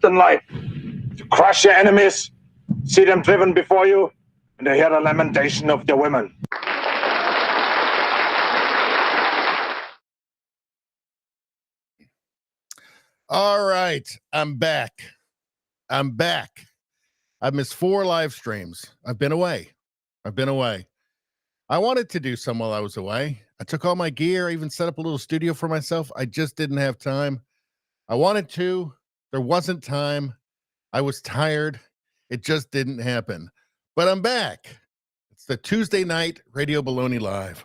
in life. To crush your enemies, see them driven before you, and to hear the lamentation of their women. All right, I'm back. I've missed 4 live streams. I've been away. I wanted to do some while I was away. I took all my gear. I even set up a little studio for myself. I just didn't have time. I wanted to. There wasn't time. I was tired. It just didn't happen. But I'm back. It's the Tuesday night Radio Baloney Live.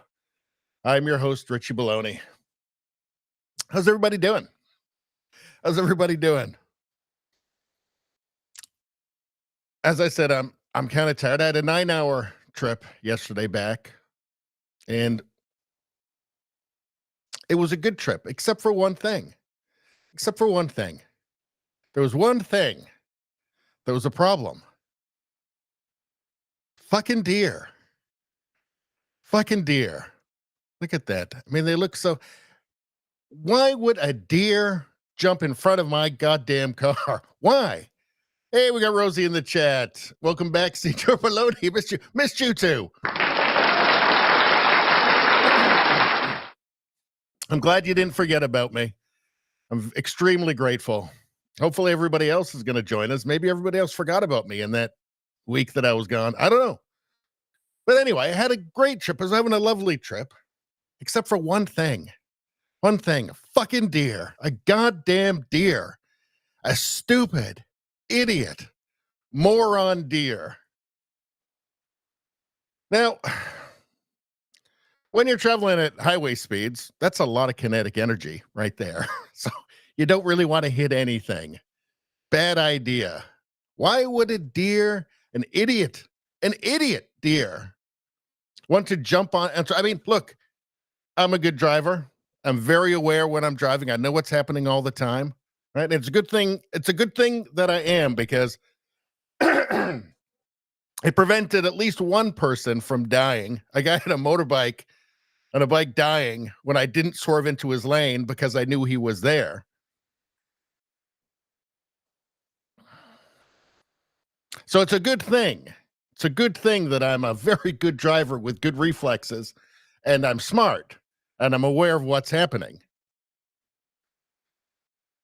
I'm your host, Richie Baloney. How's everybody doing? As I said, I'm kind of tired. I had a 9-hour trip yesterday back, and it was a good trip, except for one thing. There was one thing that was a problem. Fucking deer. Look at that. I mean, they look so... Why would a deer jump in front of my goddamn car? Why? Hey, we got Rosie in the chat. Welcome back, Senior Baloney. Missed you too. I'm glad you didn't forget about me. I'm extremely grateful. Hopefully everybody else is going to join us. Maybe everybody else forgot about me in that week that I was gone. I don't know. But anyway, I had a great trip. I was having a lovely trip, except for one thing. A fucking deer. A goddamn deer. A stupid, idiot, moron deer. Now, when you're traveling at highway speeds, that's a lot of kinetic energy right there. So you don't really want to hit anything. Bad idea. Why would a deer, an idiot deer, want to jump on? I mean, look, I'm a good driver. I'm very aware when I'm driving. I know what's happening all the time. Right? And it's a good thing. It's a good thing that I am, because it prevented at least one person from dying. A guy on a motorbike on a bike dying when I didn't swerve into his lane because I knew he was there. So it's a good thing. It's a good thing that I'm a very good driver with good reflexes, and I'm smart, and I'm aware of what's happening.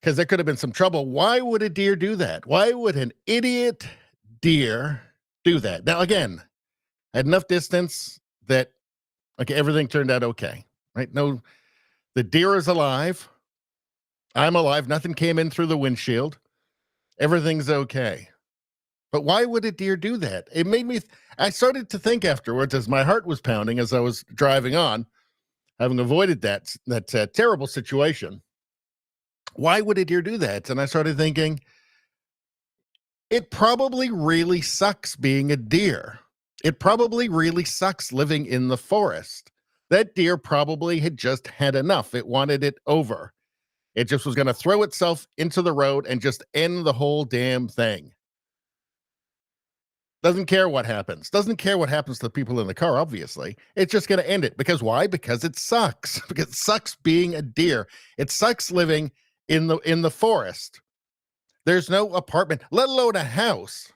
Because there could have been some trouble. Why would a deer do that? Why would an idiot deer do that? Now, again, I had enough distance that, okay, everything turned out okay, right? No, the deer is alive. I'm alive. Nothing came in through the windshield. Everything's okay. But why would a deer do that? It made me, I started to think afterwards as my heart was pounding as I was driving on, having avoided that terrible situation. Why would a deer do that? And I started thinking, it probably really sucks being a deer. It probably really sucks living in the forest. That deer probably had just had enough. It wanted it over. It just was going to throw itself into the road and just end the whole damn thing. Doesn't care what happens. Doesn't care what happens to the people in the car, obviously. It's just going to end it. Because why? Because it sucks. Because it sucks being a deer. It sucks living in the forest. There's no apartment, let alone a house.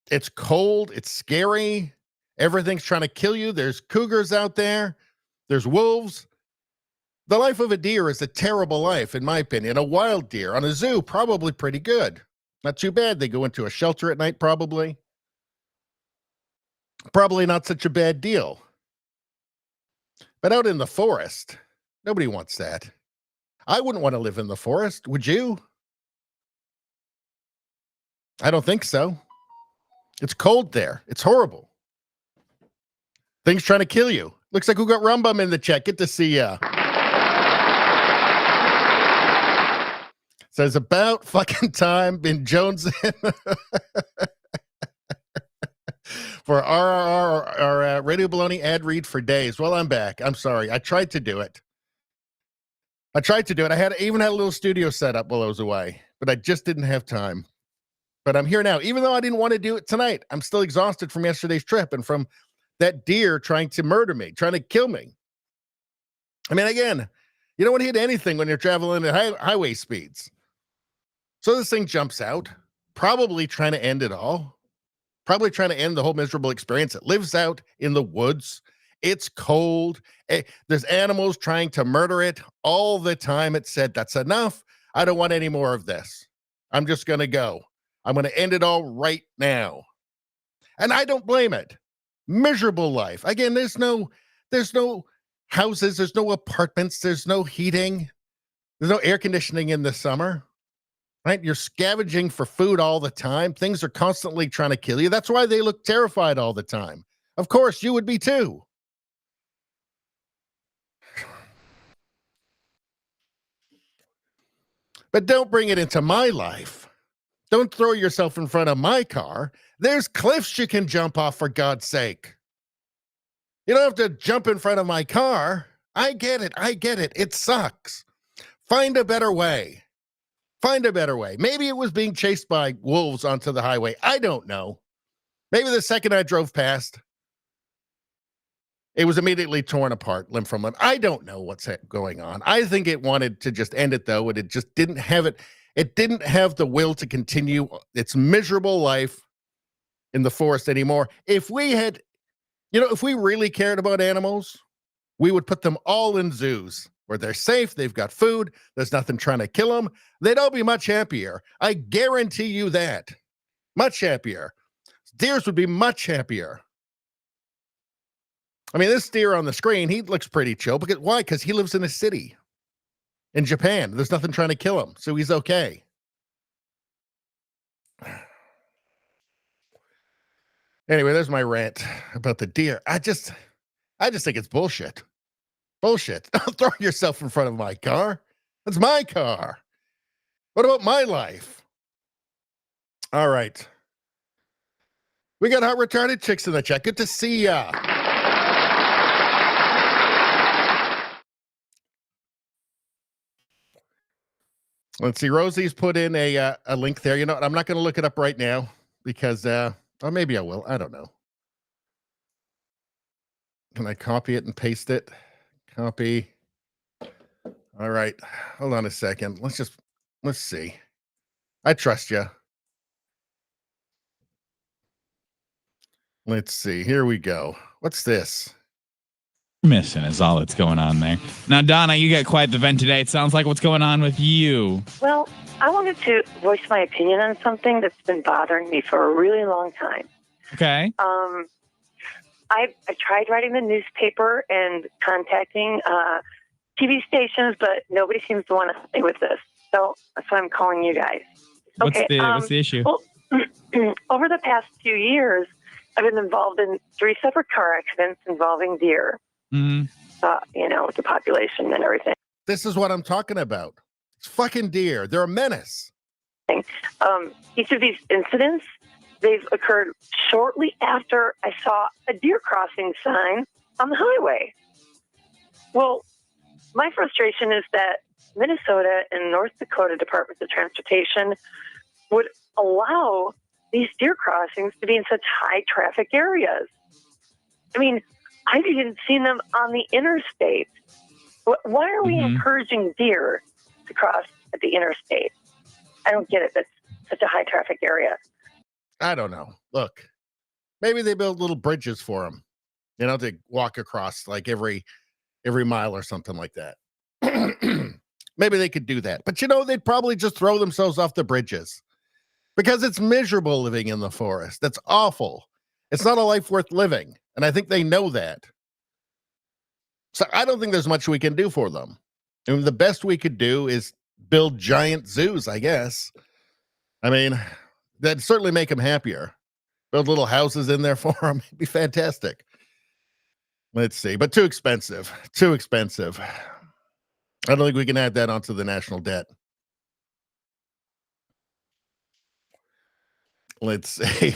It's cold. It's scary. Everything's trying to kill you. There's cougars out there. There's wolves. The life of a deer is a terrible life, in my opinion. A wild deer on a zoo, probably pretty good. Not too bad. They go into a shelter at night, probably. Probably not such a bad deal. But out in the forest, nobody wants that. I wouldn't want to live in the forest. Would you? I don't think so. It's cold there. It's horrible. Things trying to kill you. Looks like we got Rumbum in the chat. Good to see ya. Says about fucking time. Been jonesing for our Radio Baloney ad read for days. Well, I'm back. I'm sorry. I tried to do it. I even had a little studio set up while I was away, but I just didn't have time. But I'm here now. Even though I didn't want to do it tonight, I'm still exhausted from yesterday's trip and from that deer trying to murder me, trying to kill me. I mean, again, you don't want to hit anything when you're traveling at highway speeds. So this thing jumps out, probably trying to end it all. Probably trying to end the whole miserable experience. It lives out in the woods. It's cold. There's animals trying to murder it all the time. It said, that's enough. I don't want any more of this. I'm just going to go. I'm going to end it all right now. And I don't blame it. Miserable life. Again, there's no houses. There's no apartments. There's no heating. There's no air conditioning in the summer. Right? You're scavenging for food all the time. Things are constantly trying to kill you. That's why they look terrified all the time. Of course, you would be too. But don't bring it into my life. Don't throw yourself in front of my car. There's cliffs you can jump off, for God's sake. You don't have to jump in front of my car. I get it. It sucks. Find a better way. Find a better way. Maybe it was being chased by wolves onto the highway. I don't know. Maybe the second I drove past, it was immediately torn apart, limb from limb. I don't know what's going on. I think it wanted to just end it, though, and it just didn't have it. It didn't have the will to continue its miserable life in the forest anymore. If we had, if we really cared about animals, we would put them all in zoos where they're safe, they've got food, there's nothing trying to kill them. They'd all be much happier. I guarantee you that. Much happier. Deers would be much happier. I mean, this deer on the screen, he looks pretty chill. Why? Because he lives in a city in Japan. There's nothing trying to kill him, so he's okay. Anyway, there's my rant about the deer. I just think it's bullshit. Bullshit. Don't throw yourself in front of my car. That's my car. What about my life? All right. We got hot retarded chicks in the chat. Good to see ya. Let's see. Rosie's put in a link there. You know what? I'm not going to look it up right now because, or maybe I will. I don't know. Can I copy it and paste it? Copy. All right. Hold on a second. Let's see. I trust you. Let's see. Here we go. What's this? Mission is all that's going on there. Now, Donna, you got quite the vent today. It sounds like what's going on with you. Well, I wanted to voice my opinion on something that's been bothering me for a really long time. Okay. I tried writing the newspaper and contacting TV stations, but nobody seems to want to stay with this. So that's why I'm calling you guys. What's the issue? Well, over the past few years, I've been involved in 3 separate car accidents involving deer. Mm-hmm. With the population and everything. This is what I'm talking about. It's fucking deer. They're a menace. Each of these incidents, they've occurred shortly after I saw a deer crossing sign on the highway. Well, my frustration is that Minnesota and North Dakota Departments of Transportation would allow these deer crossings to be in such high traffic areas. I mean, I've even seen them on the interstate. Why are we encouraging deer to cross at the interstate? I don't get it. That's such a high traffic area. I don't know. Look, maybe they build little bridges for them, to walk across like every mile or something like that. Maybe they could do that. But, they'd probably just throw themselves off the bridges because it's miserable living in the forest. That's awful. It's not a life worth living. And I think they know that. So I don't think there's much we can do for them. And the best we could do is build giant zoos, I guess. I mean, that'd certainly make them happier. Build little houses in there for them. It'd be fantastic. Let's see. But too expensive. Too expensive. I don't think we can add that onto the national debt. Let's see.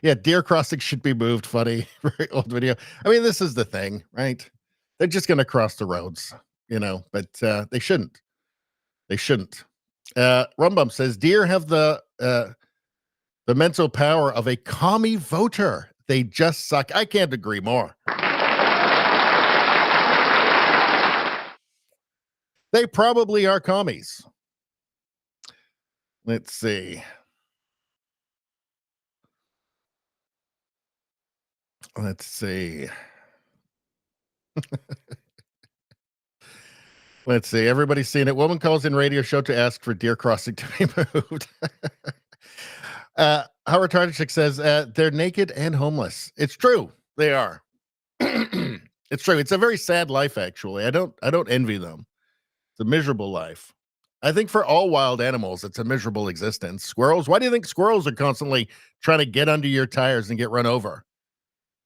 Yeah, deer crossing should be moved. Funny. Very old video. I mean, this is the thing, right? They're just going to cross the roads, but they shouldn't. They shouldn't. Rumbum says deer have the mental power of a commie voter. They just suck. I can't agree more. They probably are commies. Let's see. Let's see. Let's see. Everybody's seen it. Woman calls in radio show to ask for deer crossing to be moved. Howard Tartachik says they're naked and homeless. It's true. They are. It's true. It's a very sad life, actually. I don't envy them. It's a miserable life. I think for all wild animals, it's a miserable existence. Squirrels, why do you think squirrels are constantly trying to get under your tires and get run over?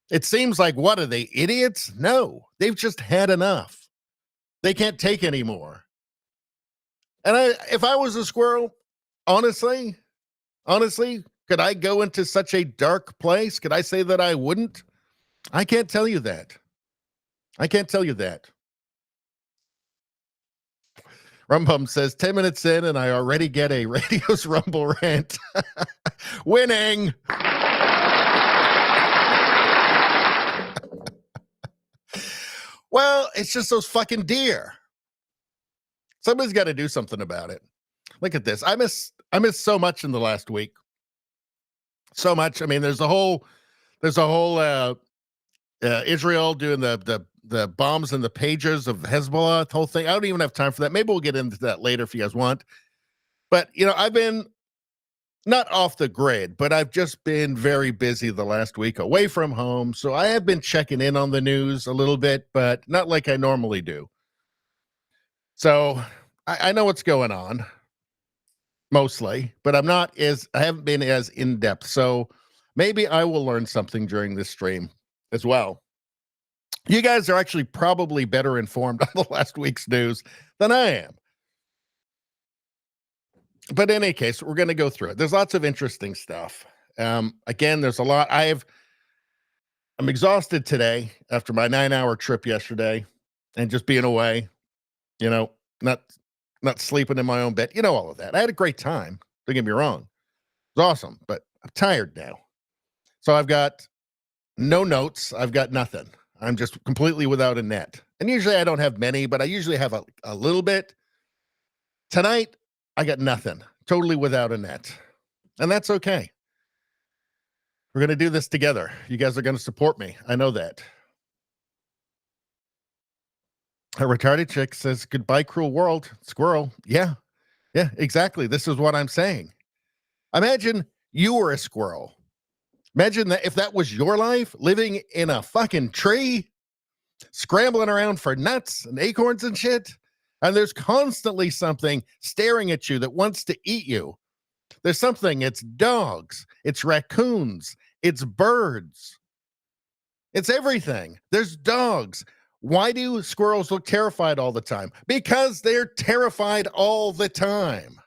It seems like, what are they, idiots? No, they've just had enough. They can't take anymore. And if I was a squirrel, honestly, could I go into such a dark place? Could I say that I wouldn't? I can't tell you that. Rumbum says 10 minutes in and I already get a radio's Rumble rant. Winning. Well, it's just those fucking deer. Somebody's got to do something about it. Look at this. I miss so much in the last week. So much. I mean, there's a whole Israel doing the bombs and the pagers of Hezbollah, the whole thing. I don't even have time for that. Maybe we'll get into that later if you guys want. But, I've been not off the grid, but I've just been very busy the last week away from home. So I have been checking in on the news a little bit, but not like I normally do. So I know what's going on mostly, but I haven't been as in depth. So maybe I will learn something during this stream as well. You guys are actually probably better informed on the last week's news than I am. But in any case, we're going to go through it. There's lots of interesting stuff. Again, there's a lot. I'm exhausted today after my 9-hour trip yesterday and just being away, not sleeping in my own bed, all of that. I had a great time. Don't get me wrong. It was awesome, but I'm tired now. So I've got no notes. I've got nothing. I'm just completely without a net. And usually I don't have many, but I usually have a little bit. Tonight, I got nothing. Totally without a net. And that's okay. We're going to do this together. You guys are going to support me. I know that. A retarded chick says, goodbye, cruel world. Squirrel. Yeah, exactly. This is what I'm saying. Imagine you were a squirrel. Imagine that if that was your life, living in a fucking tree, scrambling around for nuts and acorns and shit. And there's constantly something staring at you that wants to eat you. There's something, it's dogs, it's raccoons, it's birds. It's everything. There's dogs. Why do squirrels look terrified all the time? Because they're terrified all the time.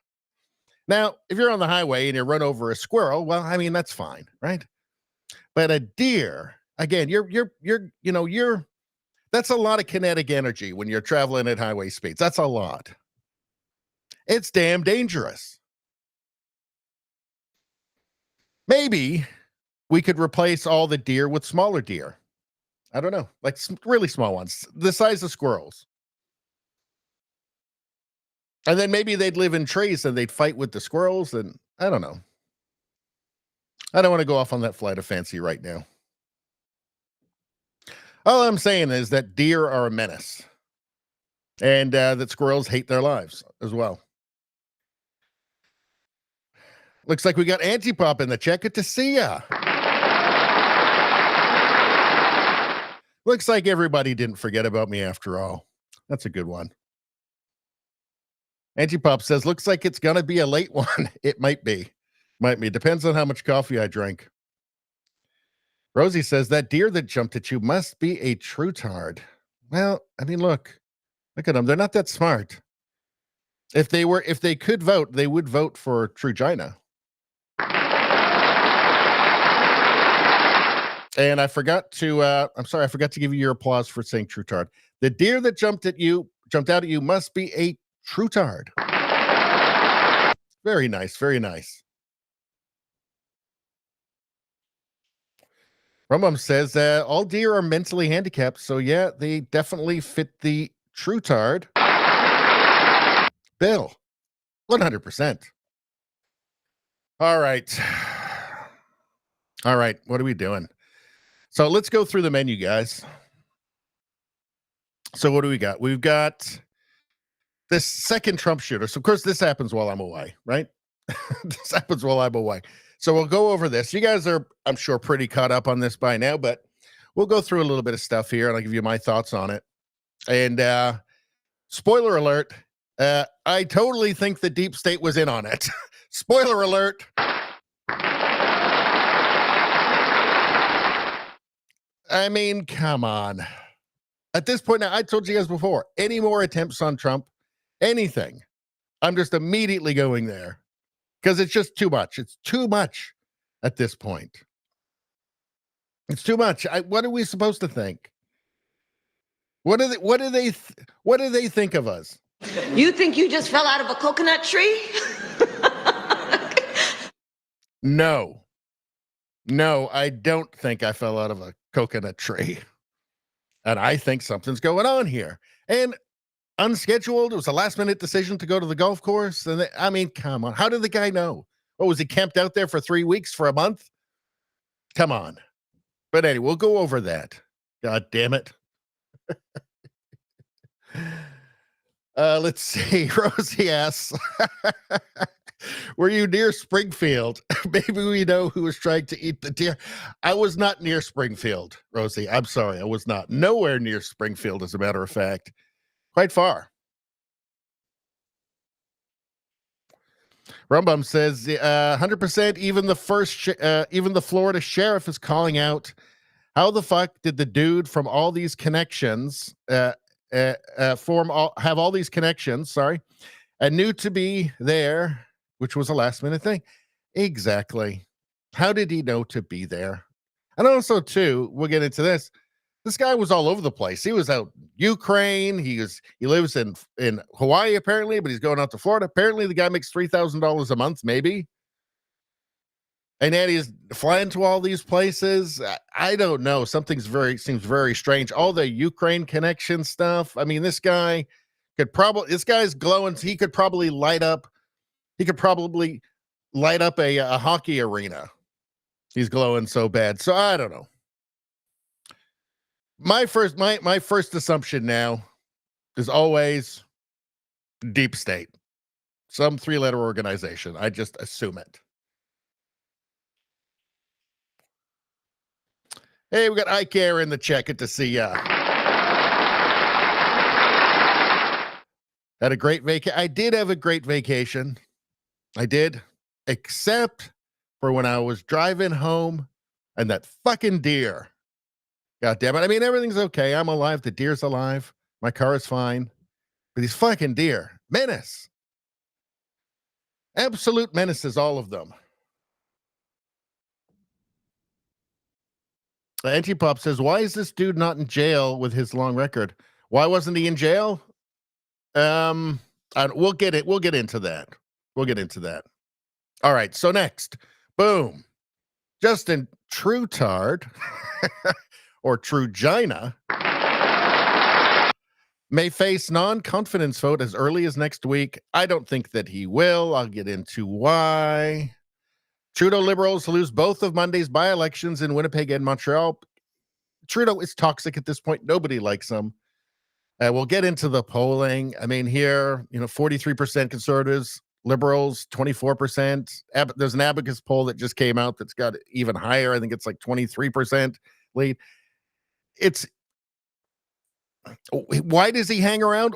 Now, if you're on the highway and you run over a squirrel, well, I mean, that's fine, right? But a deer, again, that's a lot of kinetic energy when you're traveling at highway speeds. That's a lot. It's damn dangerous. Maybe we could replace all the deer with smaller deer. I don't know, like really small ones, the size of squirrels. And then maybe they'd live in trees and they'd fight with the squirrels. And I don't know. I don't want to go off on that flight of fancy right now. All I'm saying is that deer are a menace and that squirrels hate their lives as well. Looks like we got Antipop in the chat. Good to see ya. Looks like everybody didn't forget about me after all. That's a good one. Antipop says, looks like it's going to be a late one. It might be. Depends on how much coffee I drink. Rosie says, that deer that jumped at you must be a trutard. Well, I mean, look at them. They're not that smart. If they could vote, they would vote for Trugina. And I forgot to, I forgot to give you your applause for saying trutard. The deer that jumped out at you must be a trutard. Very nice, very nice. Rumbum says, all deer are mentally handicapped, so yeah, they definitely fit the trutard bill. 100%. All right. All right. What are we doing? So let's go through the menu, guys. So what do we got? We've got this second Trump shooter. So of course this happens while I'm away, right? This happens while I'm away. So we'll go over this. You guys are, I'm sure, pretty caught up on this by now, but we'll go through a little bit of stuff here and I'll give you my thoughts on it. And spoiler alert, I totally think the deep state was in on it. Spoiler alert. I mean, come on. At this point now, I told you guys before, any more attempts on Trump, anything, I'm just immediately going there because it's just too much. It's too much at this point. It's too much. What are we supposed to think? What do they think of us? You think you just fell out of a coconut tree? No, I don't think I fell out of a coconut tree. And I think something's going on here. And unscheduled, it was a last minute decision to go to the golf course. And I mean, come on. How did the guy know? What, was he camped out there for 3 weeks, for a month? Come on. But anyway, we'll go over that. God damn it. Let's see. Rosie asks, were you near Springfield? Maybe we know who was trying to eat the deer. I was not near Springfield, Rosie. I'm sorry. I was not. Nowhere near Springfield, as a matter of fact. Quite far. Rumbum says 100%. Even the Florida sheriff is calling out. How the fuck did the dude from all these connections have all these connections? Sorry, and knew to be there, which was a last minute thing. Exactly. How did he know to be there? And also, too, we'll get into this. This guy was all over the place. He was out Ukraine. He lives in Hawaii apparently, but he's going out to Florida. Apparently, the guy makes $3,000 a month, maybe. And then he's flying to all these places. I don't know. Seems very strange. All the Ukraine connection stuff. I mean, this guy's glowing. He could probably light up a hockey arena. He's glowing so bad. So I don't know. My first assumption now is always deep state. Some 3-letter organization. I just assume it. Hey, we got Ike Air in the chat. Good to see ya. Had a great vacation. I did have a great vacation. I did, except for when I was driving home and that fucking deer. God damn it. I mean, everything's okay. I'm alive. The deer's alive. My car is fine. But these fucking deer, menace. Absolute menaces, all of them. Antipop says, why is this dude not in jail with his long record? Why wasn't he in jail? We'll get into that. We'll get into that. All right. So next, boom. Justin Trutard or Trugina may face non-confidence vote as early as next week. I don't think that he will. I'll get into why. Trudeau Liberals lose both of Monday's by-elections in Winnipeg and Montreal. Trudeau is toxic at this point. Nobody likes him. We'll get into the polling. I mean, here, 43% Conservatives, Liberals, 24%. There's an Abacus poll that just came out that's got even higher. I think it's like 23% lead. Why does he hang around?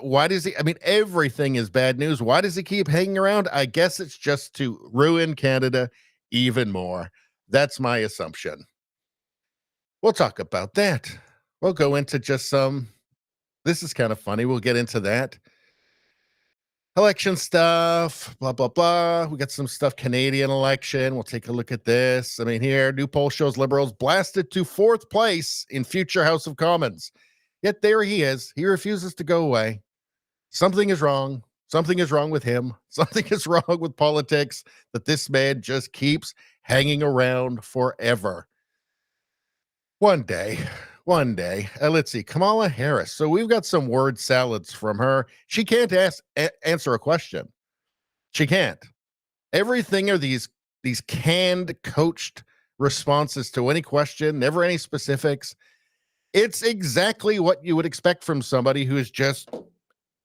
Everything is bad news. Why does he keep hanging around? I guess it's just to ruin Canada even more. That's my assumption. We'll talk about that. We'll go into just this is kind of funny. We'll get into that. Election stuff, blah, blah, blah. We got some stuff, Canadian election. We'll take a look at this. I mean, here, new poll shows Liberals blasted to 4th place in future House of Commons. Yet there he is. He refuses to go away. Something is wrong. Something is wrong with him. Something is wrong with politics that this man just keeps hanging around forever. One day. Let's see. Kamala Harris. So we've got some word salads from her. She can't answer a question. She can't. Everything are these these canned, coached responses to any question, never any specifics. It's exactly what you would expect from somebody who is just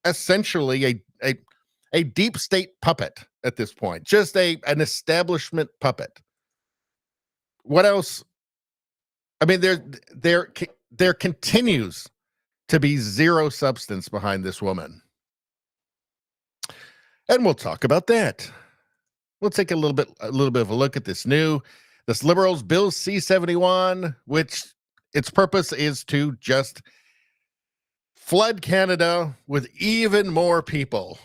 essentially a deep state puppet at this point, just an establishment puppet. What else? I mean, there continues to be zero substance behind this woman. And we'll talk about that. We'll take a little bit of a look at this Liberals Bill C71, which its purpose is to just flood Canada with even more people.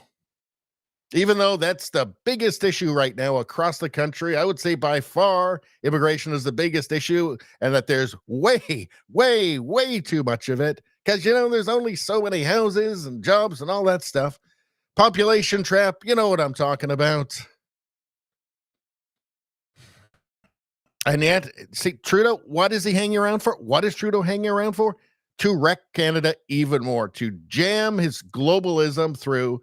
Even though that's the biggest issue right now across the country, I would say by far immigration is the biggest issue, and that there's way, way, way too much of it. Because, there's only so many houses and jobs and all that stuff. Population trap, you know what I'm talking about. And yet, see, Trudeau, what is he hanging around for? What is Trudeau hanging around for? To wreck Canada even more, to jam his globalism through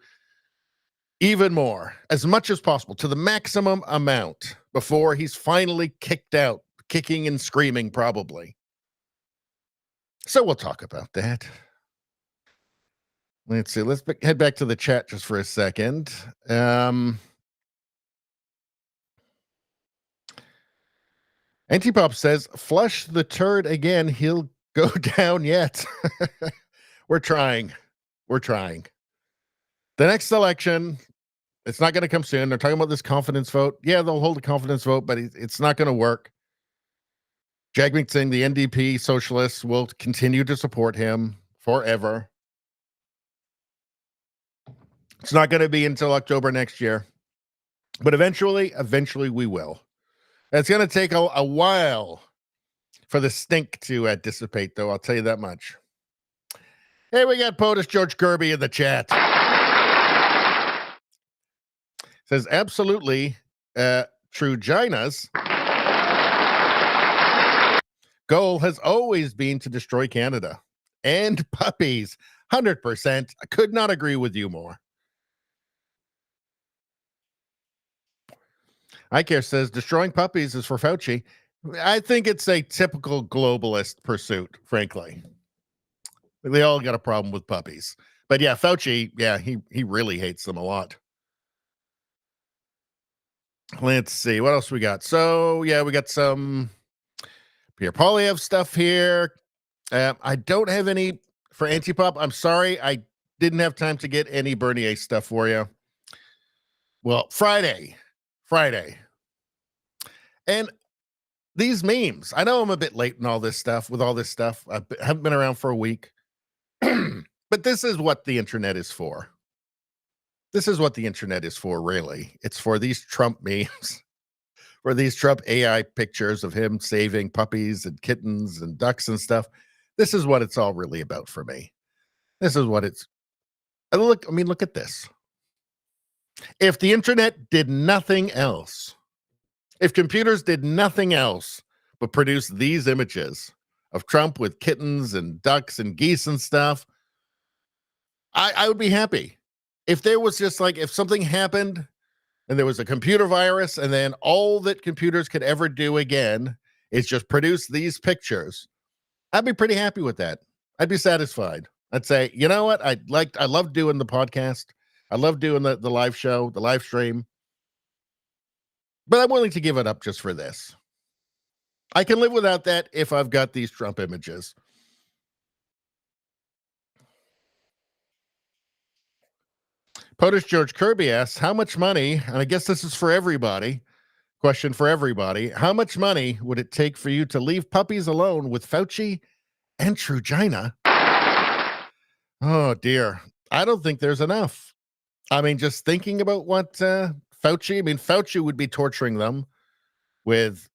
even more, as much as possible, to the maximum amount before he's finally kicked out, kicking and screaming probably. So we'll talk about that. Let's see. Let's head back to the chat just for a second. Antipop says, flush the turd again. He'll go down yet. We're trying. The next election, it's not going to come soon. They're talking about this confidence vote. Yeah, they'll hold a confidence vote, but it's not going to work. Jagmeet Singh, the NDP socialists, will continue to support him forever. It's not going to be until October next year. But eventually we will. It's going to take a while for the stink to dissipate, though. I'll tell you that much. Hey, we got POTUS George Kirby in the chat. Says, absolutely, Trugina's goal has always been to destroy Canada. And puppies, 100%. I could not agree with you more. iCare says, destroying puppies is for Fauci. I think it's a typical globalist pursuit, frankly. They all got a problem with puppies. But yeah, Fauci, yeah, he really hates them a lot. Let's see, what else we got? So, yeah, we got some Pierre Poilievre stuff here. I don't have any for Antipop. I'm sorry, I didn't have time to get any Bernier stuff for you. Well, Friday. And these memes, I know I'm a bit late in all this stuff, I haven't been around for a week. But this is what the internet is for. Really. It's for these Trump memes, for these Trump AI pictures of him saving puppies and kittens and ducks and stuff. This is what it's all really about for me. This is what it's. And look at this. If the internet did nothing else, if computers did nothing else but produce these images of Trump with kittens and ducks and geese and stuff, I would be happy. If there was just if something happened and there was a computer virus and then all that computers could ever do again is just produce these pictures, I'd be pretty happy with that. I'd be satisfied. I'd say, you know what? I love doing the podcast. I love doing the live show, the live stream. But I'm willing to give it up just for this. I can live without that if I've got these Trump images. POTUS George Kirby asks, how much money, and I guess this is for everybody, question for everybody, how much money would it take for you to leave puppies alone with Fauci and Trugina? Oh, dear. I don't think there's enough. I mean, just thinking about what Fauci would be torturing them with,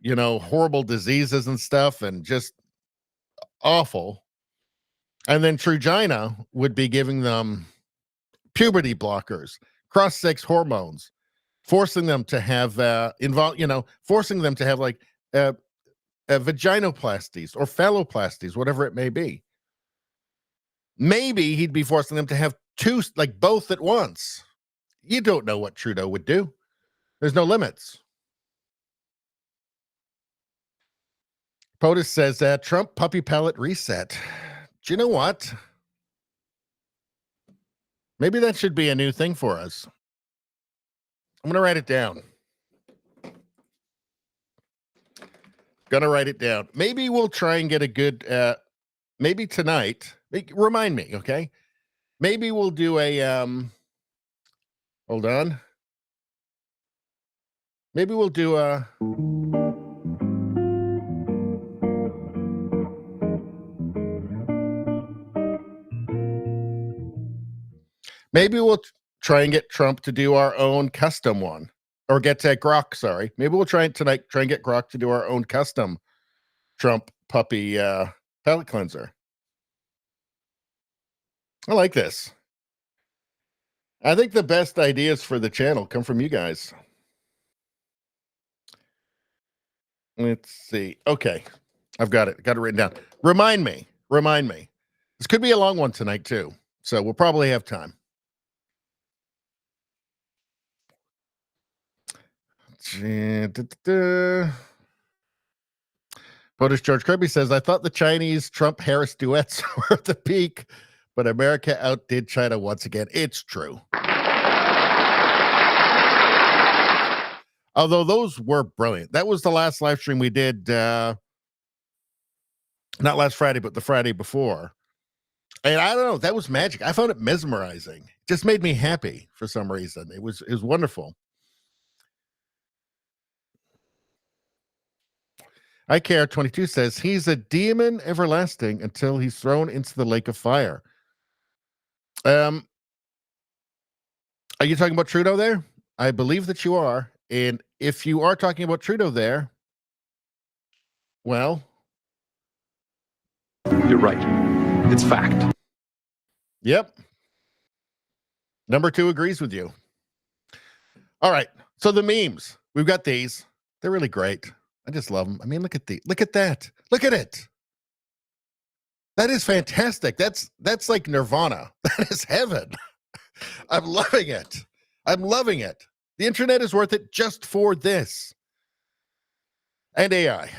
horrible diseases and stuff and just awful. And then Trugina would be giving them puberty blockers, cross-sex hormones, forcing them to have forcing them to have vaginoplasties or phalloplasties, whatever it may be. Maybe he'd be forcing them to have both at once. You don't know what Trudeau would do. There's no limits. POTUS says that Trump puppy pellet reset. Do you know what? Maybe that should be a new thing for us. I'm going to write it down. Gonna write it down. Maybe we'll try and get a good, maybe tonight. Remind me, okay? Maybe we'll do a, hold on. Maybe we'll do a, maybe we'll try and get Trump to do our own custom one. Or get Grok, sorry. Maybe we'll try and tonight try and get Grok to do our own custom Trump puppy palate cleanser. I like this. I think the best ideas for the channel come from you guys. Let's see. Okay. I've got it. Got it written down. Remind me. Remind me. This could be a long one tonight, too. So we'll probably have time. POTUS George Kirby says, I thought the Chinese Trump-Harris duets were at the peak, but America outdid China once again. It's true. Although those were brilliant. That was the last live stream we did, not last Friday, but the Friday before. And I don't know, that was magic. I found it mesmerizing. It just made me happy for some reason. It was wonderful. I Care 22 says he's a demon everlasting until he's thrown into the lake of fire. Are you talking about Trudeau there? I believe that you are. And if you are talking about Trudeau there, well, you're right. It's fact. Yep. Number 2 agrees with you. All right. So the memes, we've got these. They're really great. I just love them. I mean, look at that. Look at it. That is fantastic. That's like Nirvana. That is heaven. I'm loving it. I'm loving it. The internet is worth it just for this. And AI.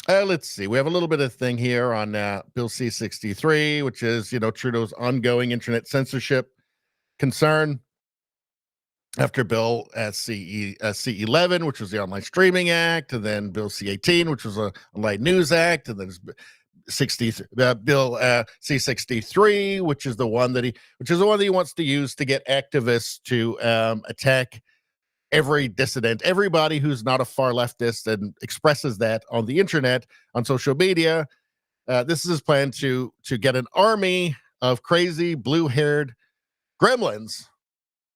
Let's see. We have a little bit of thing here on Bill C63, which is, Trudeau's ongoing internet censorship concern. After Bill C11, which was the Online Streaming Act, and then Bill C18, which was the Online News Act, and then Bill C63, which is the one that he wants to use to get activists to attack every dissident, everybody who's not a far leftist and expresses that on the internet, on social media. This is his plan to get an army of crazy blue-haired gremlins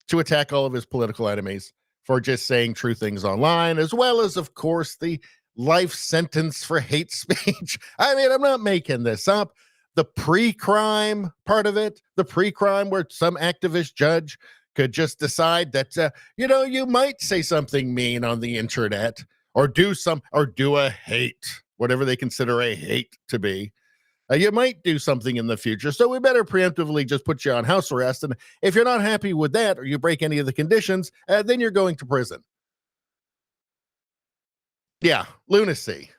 to attack all of his political enemies for just saying true things online, as well as, of course, the life sentence for hate speech. I mean, I'm not making this up. The pre-crime part of it, the pre-crime where some activist judge could just decide that, you might say something mean on the internet or do a hate, whatever they consider a hate to be. You might do something in the future, so we better preemptively just put you on house arrest. And if you're not happy with that or you break any of the conditions, then you're going to prison. Yeah, lunacy.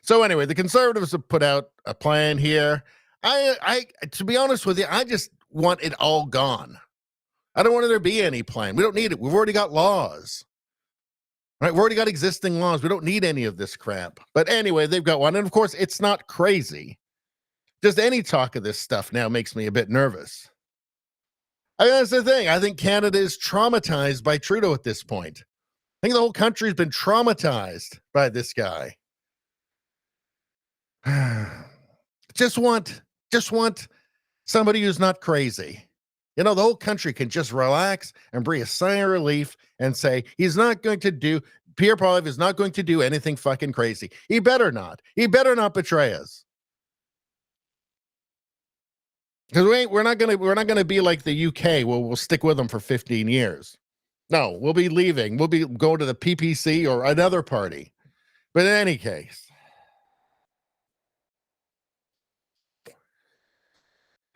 So anyway, the conservatives have put out a plan here. I to be honest with you, I just want it all gone. I don't want there to be any plan. We don't need it. We've already got laws. Right, we've already got existing laws. We don't need any of this crap. But anyway, they've got one. And of course, it's not crazy. Just any talk of this stuff now makes me a bit nervous. I mean, that's the thing. I think Canada is traumatized by Trudeau at this point. I think the whole country's been traumatized by this guy. Just want somebody who's not crazy. The whole country can just relax and breathe a sigh of relief and say, Pierre Poilievre is not going to do anything fucking crazy. He better not. He better not betray us. Because we're not gonna be like the UK where we'll stick with them for 15 years. No, we'll be leaving. We'll be going to the PPC or another party. But in any case.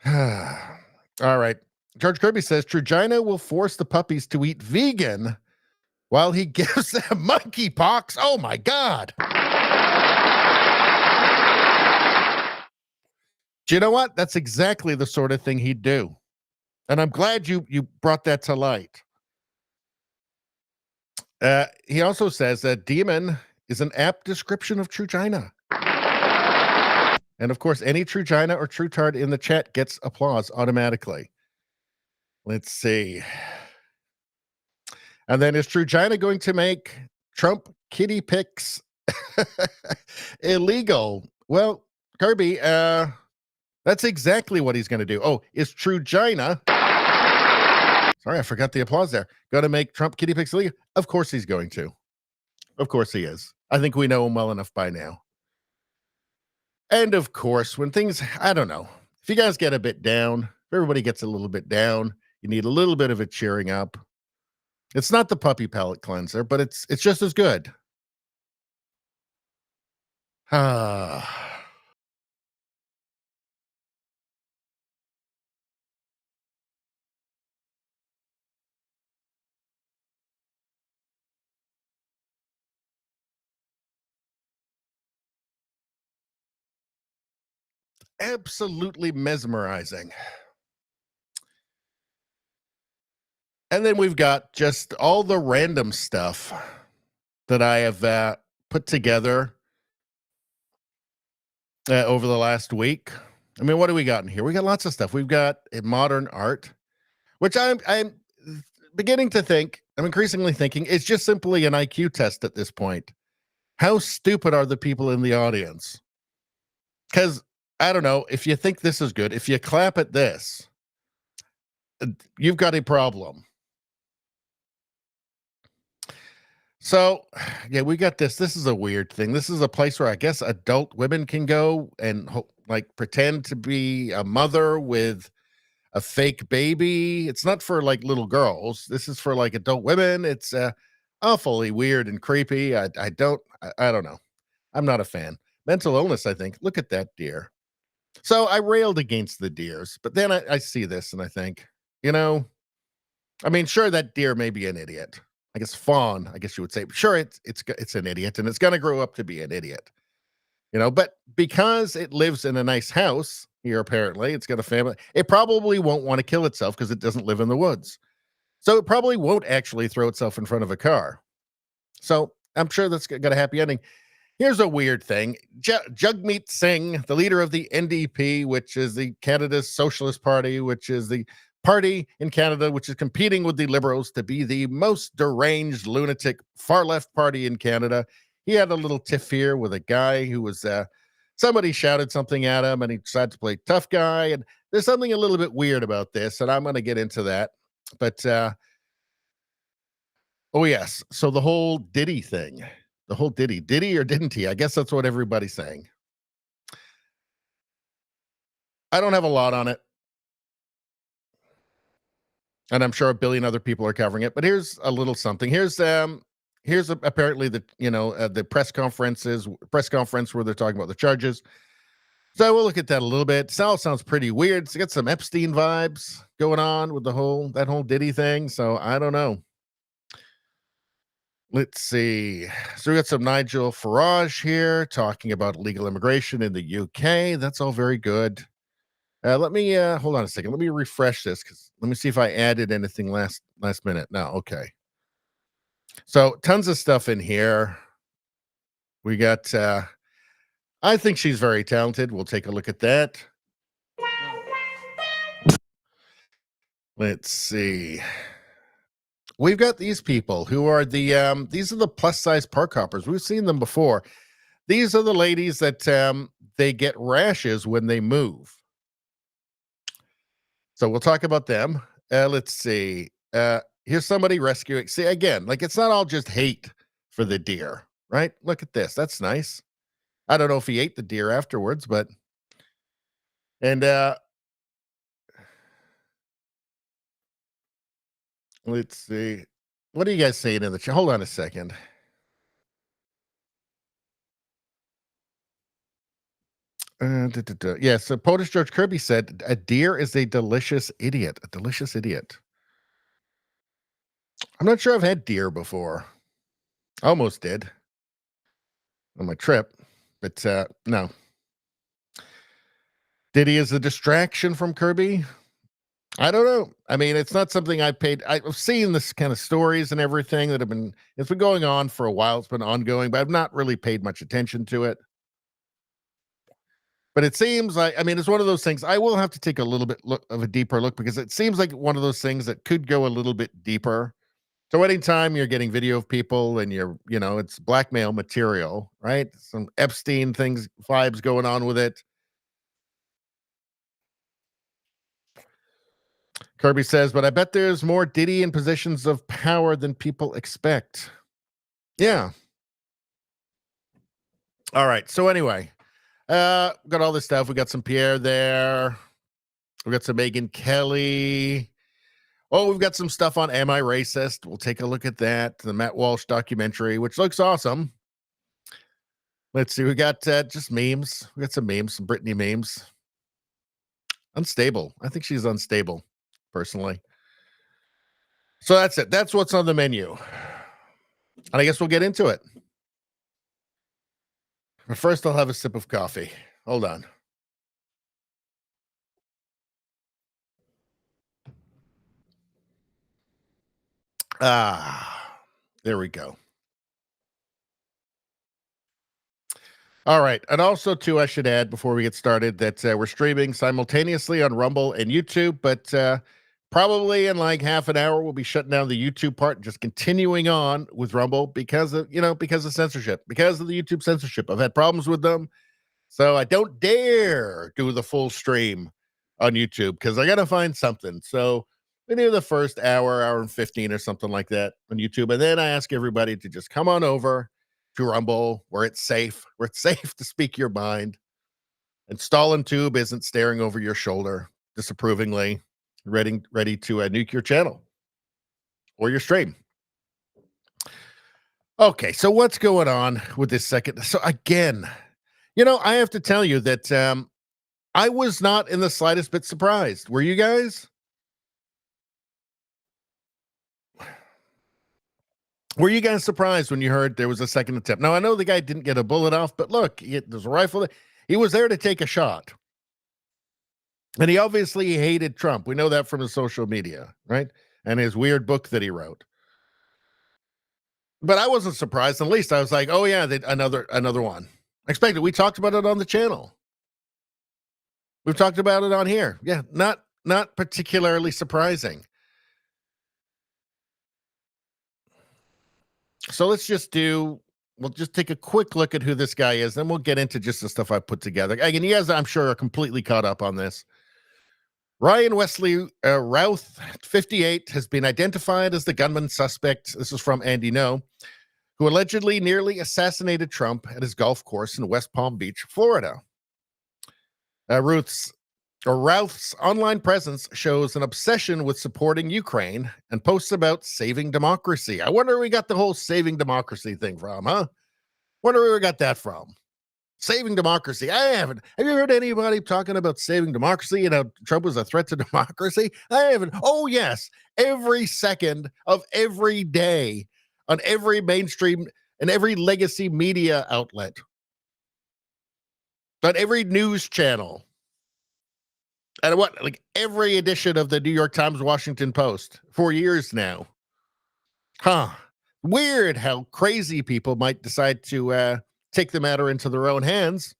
All right. George Kirby says Trugina will force the puppies to eat vegan while he gives them monkeypox. Oh my God. Do you know what? That's exactly the sort of thing he'd do. And I'm glad you brought that to light. He also says that demon is an apt description of True China. And of course, any True China or True Tard in the chat gets applause automatically. Let's see. And then is True China going to make Trump kitty pics illegal? Well, Kirby, that's exactly what he's going to do. Oh, is True China? Sorry, I forgot the applause there. Going to make Trump kitty pics illegal? Of course he's going to. Of course he is. I think we know him well enough by now. And of course, when things, I don't know, if you guys get a bit down, if everybody gets a little bit down, you need a little bit of a cheering up. It's not the puppy palate cleanser, but it's just as good. Absolutely mesmerizing. And then we've got just all the random stuff that I have put together over the last week. I mean, what do we got in here? We got lots of stuff. We've got modern art, which I'm beginning to think, I'm increasingly thinking it's just simply an IQ test at this point. How stupid are the people in the audience? Because I don't know, if you think this is good, if you clap at this, you've got a problem. So, yeah, we got this. This is a weird thing. This is a place where I guess adult women can go and like pretend to be a mother with a fake baby. It's not for like little girls. This is for like adult women. It's awfully weird and creepy. I don't know. I'm not a fan. Mental illness, I think. Look at that deer. So I railed against the deers, but then I see this and I think, you know, I mean, sure, that deer may be an idiot. I guess fawn, I guess you would say. Sure, it's an idiot, and it's going to grow up to be an idiot. You know, but because it lives in a nice house here, apparently, it's got a family, it probably won't want to kill itself because it doesn't live in the woods. So it probably won't actually throw itself in front of a car. So I'm sure that's got a happy ending. Here's a weird thing. Jagmeet Singh, the leader of the NDP, which is the Canada's Socialist Party, which is the party in Canada which is competing with the Liberals to be the most deranged, lunatic, far-left party in Canada. He had a little tiff here with a guy who was, somebody shouted something at him, and he decided to play tough guy, and there's something a little bit weird about this, and I'm going to get into that. But, oh, yes, so the whole Diddy thing. The whole Diddy or didn't he? I guess that's what everybody's saying. I don't have a lot on it. And I'm sure a billion other people are covering it, but here's a little something. Here's apparently the press conference where they're talking about the charges. So we'll look at that a little bit. Sounds pretty weird. It's got some Epstein vibes going on with that whole Diddy thing. So I don't know. Let's see. So we got some Nigel Farage here talking about illegal immigration in the UK. That's all very good. Let me hold on a second. Let me refresh this because let me see if I added anything last minute. No, okay. So tons of stuff in here. We got I think she's very talented. We'll take a look at that. Let's see. We've got these people who are these are the plus size park hoppers. We've seen them before. These are the ladies that they get rashes when they move. So we'll talk about them. Let's see. Here's somebody rescuing. See, again, like it's not all just hate for the deer, right? Look at this. That's nice. I don't know if he ate the deer afterwards, but let's see. What are you guys saying in the chat? Hold on a second. Yeah, so POTUS George Kirby said, a deer is a delicious idiot. A delicious idiot. I'm not sure I've had deer before. Almost did on my trip, but no. Did he as a distraction from Kirby? I don't know. I mean, it's not something I've seen this kind of stories and everything that it's been going on for a while. It's been ongoing, but I've not really paid much attention to it. But it seems like, I mean, it's one of those things. I will have to take a little bit of a deeper look because it seems like one of those things that could go a little bit deeper. So anytime you're getting video of people and it's blackmail material, right? Some Epstein vibes going on with it. Kirby says, but I bet there's more Diddy in positions of power than people expect. Yeah. All right. So anyway, got all this stuff. We got some Pierre there. We got some Megyn Kelly. Oh, we've got some stuff on Am I Racist? We'll take a look at that. The Matt Walsh documentary, which looks awesome. Let's see. We got just memes. We got some memes, some Britney memes. Unstable. I think she's unstable, personally. So that's it. That's what's on the menu. And I guess we'll get into it. But first, I'll have a sip of coffee. Hold on. There we go. All right. And also, too, I should add before we get started that we're streaming simultaneously on Rumble and YouTube, but probably in like half an hour, we'll be shutting down the YouTube part and just continuing on with Rumble because of censorship, because of the YouTube censorship. I've had problems with them. So I don't dare do the full stream on YouTube because I got to find something. So we do the first hour and 15 or something like that on YouTube. And then I ask everybody to just come on over to Rumble where it's safe to speak your mind. And StallinTube isn't staring over your shoulder disapprovingly, ready to nuke your channel or your stream. Okay, so what's going on with this second? So again, I have to tell you that I was not in the slightest bit surprised. Were you guys? Were you guys surprised when you heard there was a second attempt? Now, I know the guy didn't get a bullet off, but look, there's a rifle. He was there to take a shot. And he obviously hated Trump. We know that from his social media, right? And his weird book that he wrote. But I wasn't surprised. At least I was like, oh, yeah, another one. I expected. We talked about it on the channel. We've talked about it on here. Yeah, not particularly surprising. So we'll just take a quick look at who this guy is, then we'll get into just the stuff I put together. Again, you guys, I'm sure, are completely caught up on this. Ryan Wesley Routh, 58, has been identified as the gunman suspect. This is from Andy No, who allegedly nearly assassinated Trump at his golf course in West Palm Beach, Florida. Routh's online presence shows an obsession with supporting Ukraine and posts about saving democracy. I wonder where we got the whole saving democracy thing from, huh? Wonder where we got that from. Saving democracy. I haven't. Have you heard anybody talking about saving democracy and how Trump was a threat to democracy? I haven't. Oh, yes. Every second of every day on every mainstream and every legacy media outlet, on every news channel, and every edition of the New York Times, Washington Post for years now. Huh. Weird how crazy people might decide to take the matter into their own hands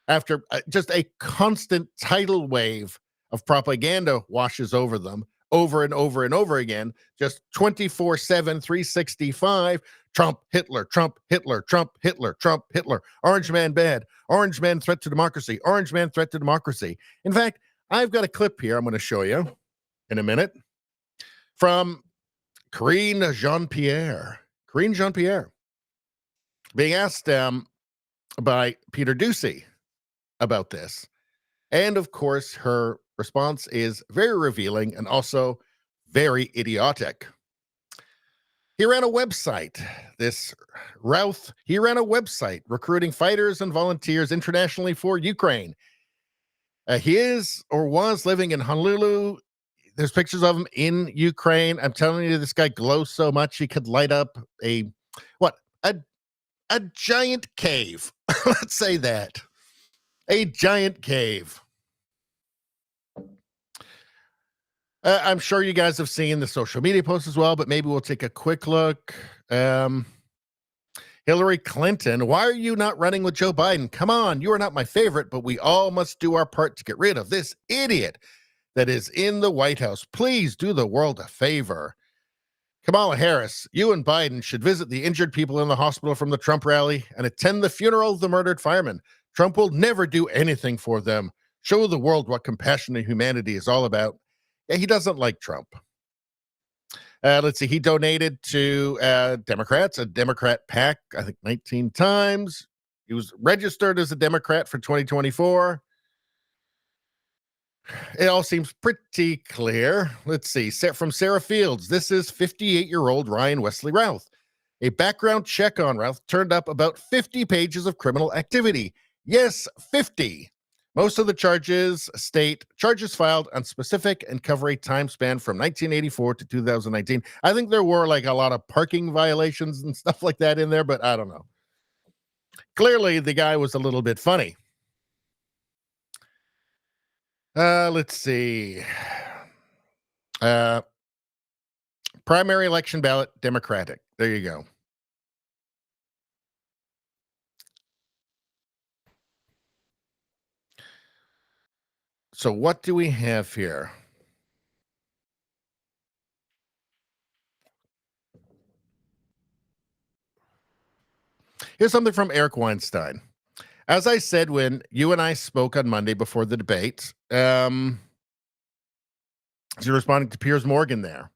after just a constant tidal wave of propaganda washes over them over and over and over again, just 24/7, 365. Trump, Hitler, Trump, Hitler, Trump, Hitler, Trump, Hitler. Orange man bad. Orange man threat to democracy. Orange man threat to democracy. In fact, I've got a clip here I'm going to show you in a minute from Karine Jean-Pierre. Karine Jean-Pierre being asked by Peter Doocy about this. And of course, her response is very revealing and also very idiotic. He ran a website, he ran a website recruiting fighters and volunteers internationally for Ukraine. He is or was living in Honolulu. There's pictures of him in Ukraine. I'm telling you, this guy glows so much he could light up a giant cave. Let's say that. A giant cave. I'm sure you guys have seen the social media posts as well, but maybe we'll take a quick look. Hillary Clinton, why are you not running with Joe Biden? Come on, you are not my favorite, but we all must do our part to get rid of this idiot that is in the White House. Please do the world a favor. Kamala Harris, you and Biden should visit the injured people in the hospital from the Trump rally and attend the funeral of the murdered firemen. Trump will never do anything for them. Show the world what compassion and humanity is all about. Yeah, he doesn't like Trump. Let's see. He donated to Democrats, a Democrat PAC, I think 19 times. He was registered as a Democrat for 2024. It all seems pretty clear. Let's see. From Sarah Fields, this is 58-year-old Ryan Wesley Routh. A background check on Routh turned up about 50 pages of criminal activity. Yes, 50. Most of the charges state charges filed on specific and cover a time span from 1984 to 2019. I think there were like a lot of parking violations and stuff like that in there, but I don't know. Clearly, the guy was a little bit funny. Let's see. Primary election ballot, Democratic. There you go. So what do we have here? Here's something from Eric Weinstein. As I said when you and I spoke on Monday before the debate, you're responding to Piers Morgan there.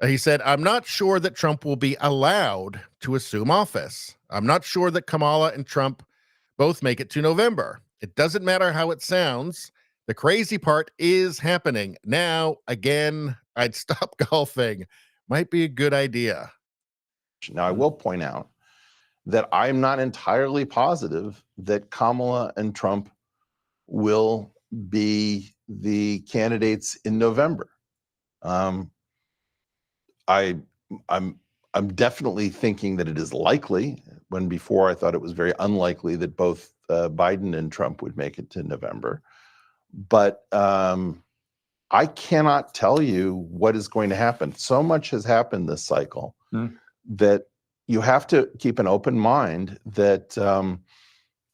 He said, I'm not sure that Trump will be allowed to assume office. I'm not sure that Kamala and Trump both make it to November. It doesn't matter how it sounds. The crazy part is happening. Now, again, I'd stop golfing. Might be a good idea. Now, I will point out that I'm not entirely positive that Kamala and Trump will be the candidates in November. I'm definitely thinking that it is likely, when before I thought it was very unlikely that both Biden and Trump would make it to November. But I cannot tell you what is going to happen. So much has happened this cycle that you have to keep an open mind that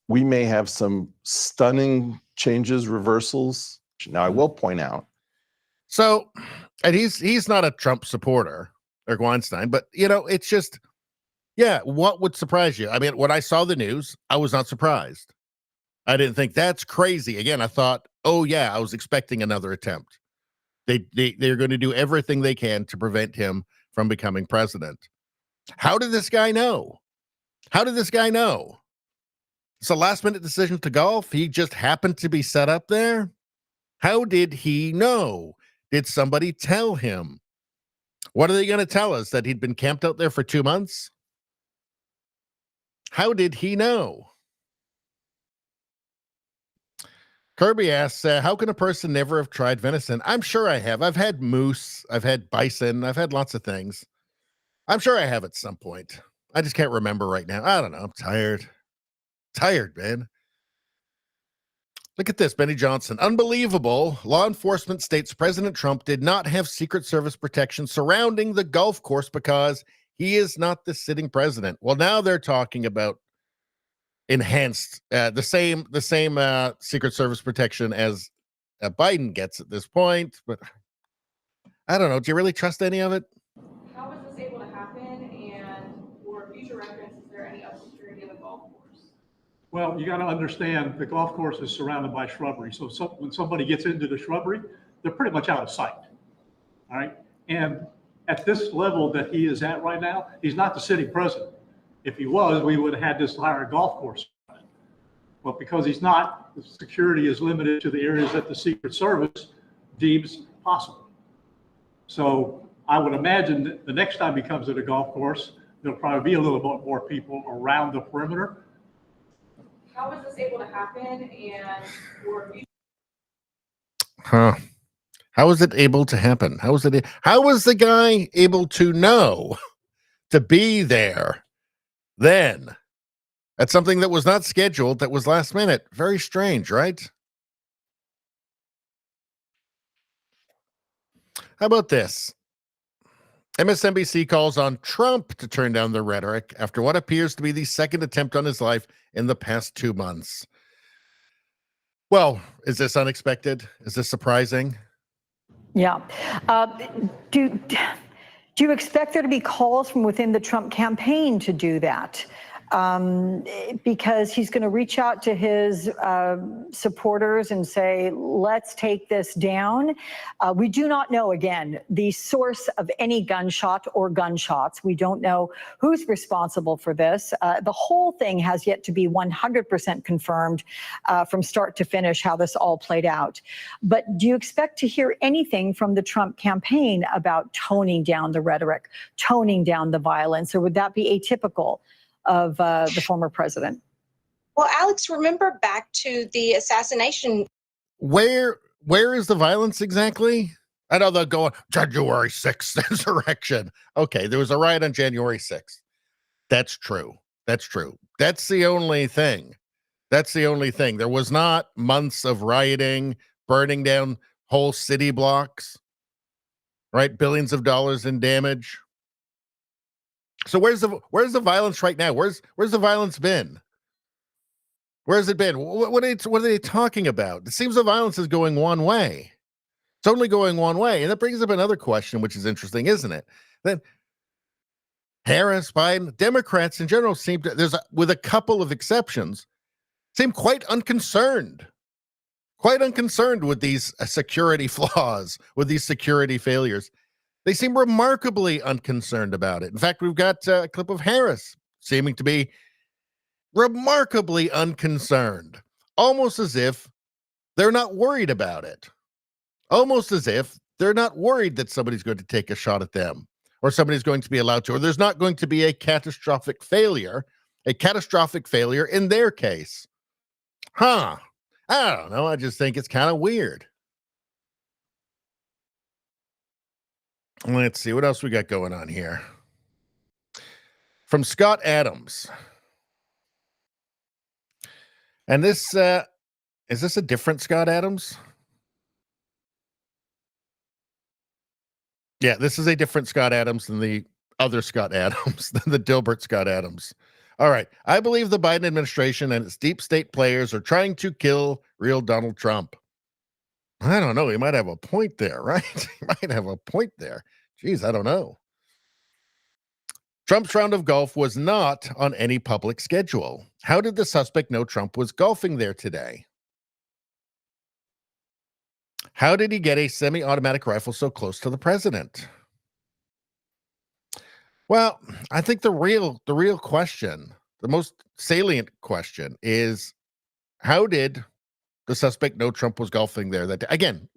we may have some stunning changes, reversals. Now, I will point out. So, and he's not a Trump supporter, Eric Weinstein, but, you know, it's just, yeah, what would surprise you? I mean, when I saw the news, I was not surprised. I didn't think that's crazy. Again, I thought, oh, yeah, I was expecting another attempt. They're going to do everything they can to prevent him from becoming president. How did this guy know? How did this guy know? It's a last-minute decision to golf. He just happened to be set up there. How did he know? Did somebody tell him? What are they going to tell us? That he'd been camped out there for 2 months? How did he know? Kirby asks, how can a person never have tried venison? I'm sure I have. I've had moose. I've had bison. I've had lots of things. I'm sure I have at some point. I just can't remember right now. I don't know. I'm tired. Tired, man. Look at this, Benny Johnson. Unbelievable. Law enforcement states President Trump did not have Secret Service protection surrounding the golf course because he is not the sitting president. Well, now they're talking about enhanced, the same Secret Service protection as Biden gets at this point. But I don't know. Do you really trust any of it? How was this able to happen? And for future reference, is there any other security of the golf course? Well, you got to understand the golf course is surrounded by shrubbery. So when somebody gets into the shrubbery, they're pretty much out of sight. All right. And at this level that he is at right now, he's not the sitting president. If he was, we would have had this entire golf course. But because he's not, the security is limited to the areas that the Secret Service deems possible. So I would imagine that the next time he comes to the golf course, there'll probably be a little bit more people around the perimeter. How was this able to happen? And for How was it able to happen? How was the guy able to know to be there then? That's something that was not scheduled, that was last minute. Very strange, right? How about this? MSNBC calls on Trump to turn down the rhetoric after what appears to be the second attempt on his life in the past 2 months. Well, is this unexpected? Is this surprising? Yeah. Do you expect there to be calls from within the Trump campaign to do that? Because he's going to reach out to his supporters and say, let's take this down. We do not know, again, the source of any gunshot or gunshots. We don't know who's responsible for this. The whole thing has yet to be 100% confirmed from start to finish how this all played out. But do you expect to hear anything from the Trump campaign about toning down the rhetoric, toning down the violence, or would that be atypical of the former president? Well, Alex, remember back to the assassination. Where is the violence exactly? I know they'll go on January 6th insurrection. Okay, there was a riot on January 6th. That's true. That's true. That's the only thing. That's the only thing. There was not months of rioting, burning down whole city blocks, right? Billions of dollars in damage. So where's the violence right now? Where's the violence been? Where's it been? What are they talking about? It seems the violence is going one way. It's only going one way. And that brings up another question, which is interesting, isn't it? That Harris, Biden, Democrats in general seem to, with a couple of exceptions, seem quite unconcerned with these security flaws, with these security failures. They seem remarkably unconcerned about it. In fact, we've got a clip of Harris seeming to be remarkably unconcerned, almost as if they're not worried about it, almost as if they're not worried that somebody's going to take a shot at them or somebody's going to be allowed to, or there's not going to be a catastrophic failure in their case. I don't know. I just think it's kind of weird. Let's see what else we got going on here. From Scott Adams. And this, is this a different Scott Adams? Yeah, this is a different Scott Adams than the other Scott Adams, than the Dilbert Scott Adams. All right. I believe the Biden administration and its deep state players are trying to kill real Donald Trump. I don't know. He might have a point there, right? He might have a point there. Geez, I don't know. Trump's round of golf was not on any public schedule. How did the suspect know Trump was golfing there today? How did he get a semi-automatic rifle so close to the president? Well, I think the real question, the most salient question is, how did the suspect know Trump was golfing there that day? Again,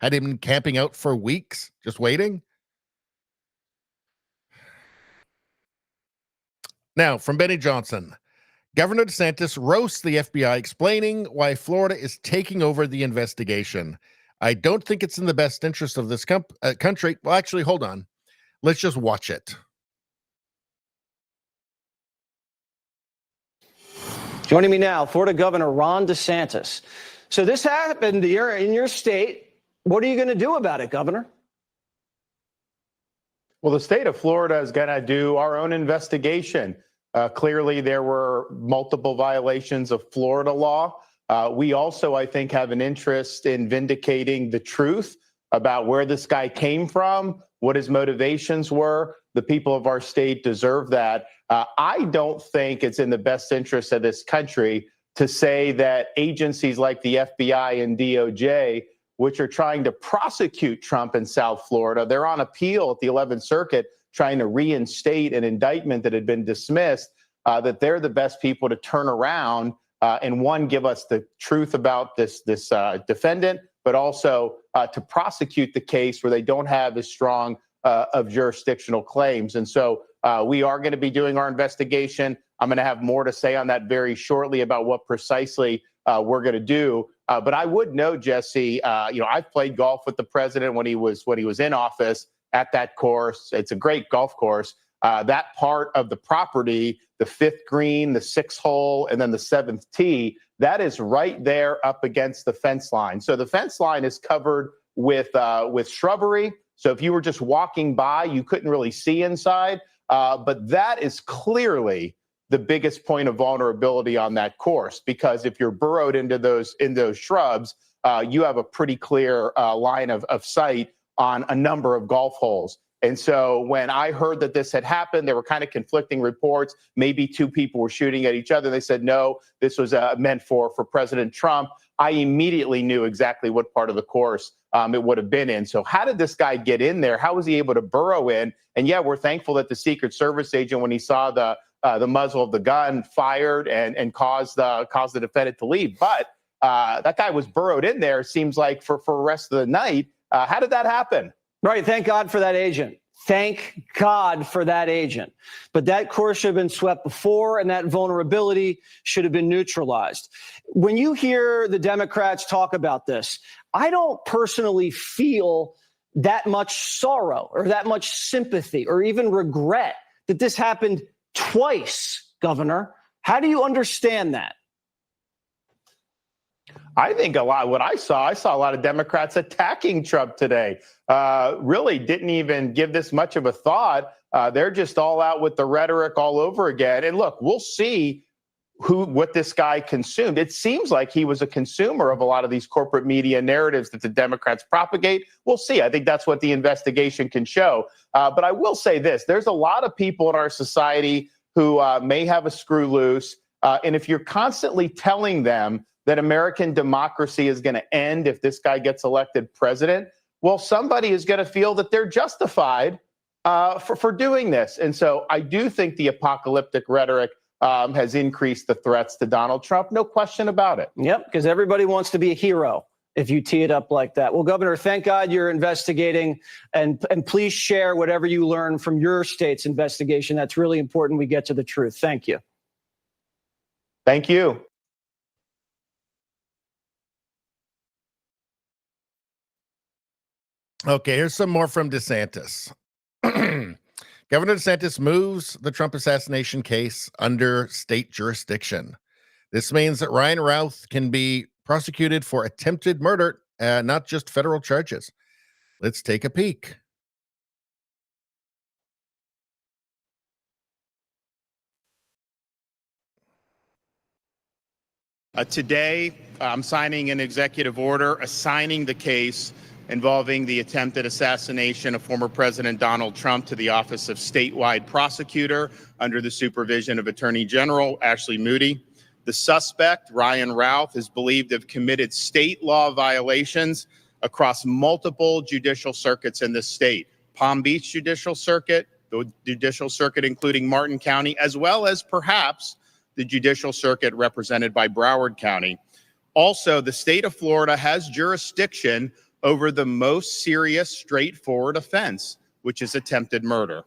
had he been camping out for weeks, just waiting? Now, from Benny Johnson, Governor DeSantis roasts the FBI, explaining why Florida is taking over the investigation. I don't think it's in the best interest of this country. Well, actually, hold on. Let's just watch it. Joining me now, Florida Governor Ron DeSantis. So this happened here in your state. What are you going to do about it, Governor? Well, the state of Florida is going to do our own investigation. Clearly, there were multiple violations of Florida law. We also, I think, have an interest in vindicating the truth about where this guy came from, what his motivations were. The people of our state deserve that. I don't think it's in the best interest of this country to say that agencies like the FBI and DOJ, which are trying to prosecute Trump in South Florida, they're on appeal at the 11th Circuit trying to reinstate an indictment that had been dismissed, that they're the best people to turn around and, one, give us the truth about this defendant, but also to prosecute the case where they don't have as strong of jurisdictional claims. And so we are going to be doing our investigation. I'm going to have more to say on that very shortly about what precisely we're going to do. But I would know, Jesse, I've played golf with the president when he was in office at that course. It's a great golf course. That part of the property, the fifth green, the sixth hole, and then the seventh tee, that is right there up against the fence line. So the fence line is covered with shrubbery. So if you were just walking by, you couldn't really see inside. But that is clearly the biggest point of vulnerability on that course, because if you're burrowed into those shrubs, you have a pretty clear line of sight on a number of golf holes. And so when I heard that this had happened, there were kind of conflicting reports. Maybe two people were shooting at each other. They said, no, this was meant for President Trump. I immediately knew exactly what part of the course it would have been in. So how did this guy get in there? How was he able to burrow in? And yeah, we're thankful that the Secret Service agent, when he saw the muzzle of the gun, fired and caused the defendant to leave. But that guy was burrowed in there, seems like, for the rest of the night. How did that happen? Right. Thank God for that agent. Thank God for that agent. But that course should have been swept before, and that vulnerability should have been neutralized. When you hear the Democrats talk about this, I don't personally feel that much sorrow or that much sympathy or even regret that this happened twice, Governor. How do you understand that? I think what I saw a lot of Democrats attacking Trump today. Really didn't even give this much of a thought. They're just all out with the rhetoric all over again. And look, we'll see what this guy consumed. It seems like he was a consumer of a lot of these corporate media narratives that the Democrats propagate. We'll see. I think that's what the investigation can show. But I will say this. There's a lot of people in our society who may have a screw loose. And if you're constantly telling them that American democracy is going to end if this guy gets elected president, well, somebody is going to feel that they're justified for doing this. And so I do think the apocalyptic rhetoric has increased the threats to Donald Trump. No question about it. Yep, because everybody wants to be a hero if you tee it up like that. Well, Governor, thank God you're investigating, and please share whatever you learn from your state's investigation. That's really important we get to the truth. Thank you. Thank you. Okay, here's some more from DeSantis. Governor DeSantis moves the Trump assassination case under state jurisdiction. This means that Ryan Routh can be prosecuted for attempted murder, not just federal charges. Let's take a peek. Today, I'm signing an executive order assigning the case involving the attempted assassination of former President Donald Trump to the Office of Statewide Prosecutor under the supervision of Attorney General Ashley Moody. The suspect, Ryan Routh, is believed to have committed state law violations across multiple judicial circuits in the state. Palm Beach Judicial Circuit, the Judicial Circuit including Martin County, as well as perhaps the Judicial Circuit represented by Broward County. Also, the state of Florida has jurisdiction over the most serious, straightforward offense, which is attempted murder.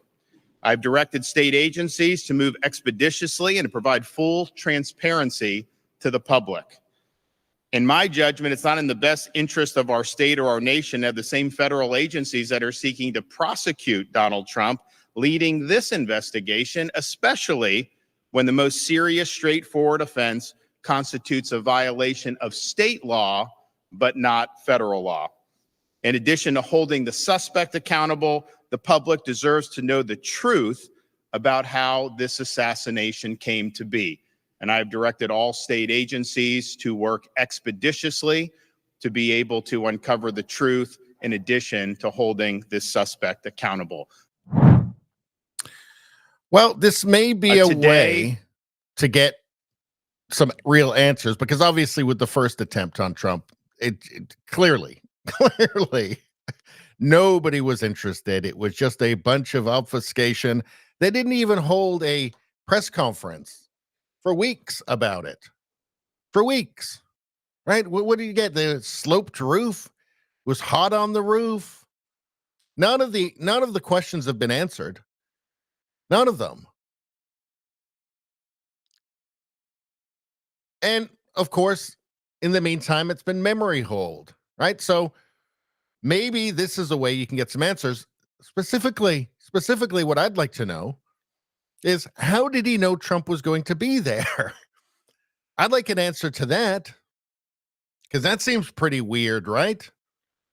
I've directed state agencies to move expeditiously and to provide full transparency to the public. In my judgment, it's not in the best interest of our state or our nation to have the same federal agencies that are seeking to prosecute Donald Trump leading this investigation, especially when the most serious, straightforward offense constitutes a violation of state law, but not federal law. In addition to holding the suspect accountable, the public deserves to know the truth about how this assassination came to be. And I've directed all state agencies to work expeditiously to be able to uncover the truth in addition to holding this suspect accountable. Well, this may be a way to get some real answers, because obviously with the first attempt on Trump, it clearly, nobody was interested. It was just a bunch of obfuscation. They didn't even hold a press conference for weeks about it. For weeks, right? What did you get? The sloped roof was hot on the roof. None of the questions have been answered. None of them. And of course, in the meantime, it's been memory hold, right? So maybe this is a way you can get some answers. Specifically, what I'd like to know is, how did he know Trump was going to be there? I'd like an answer to that, because that seems pretty weird, right?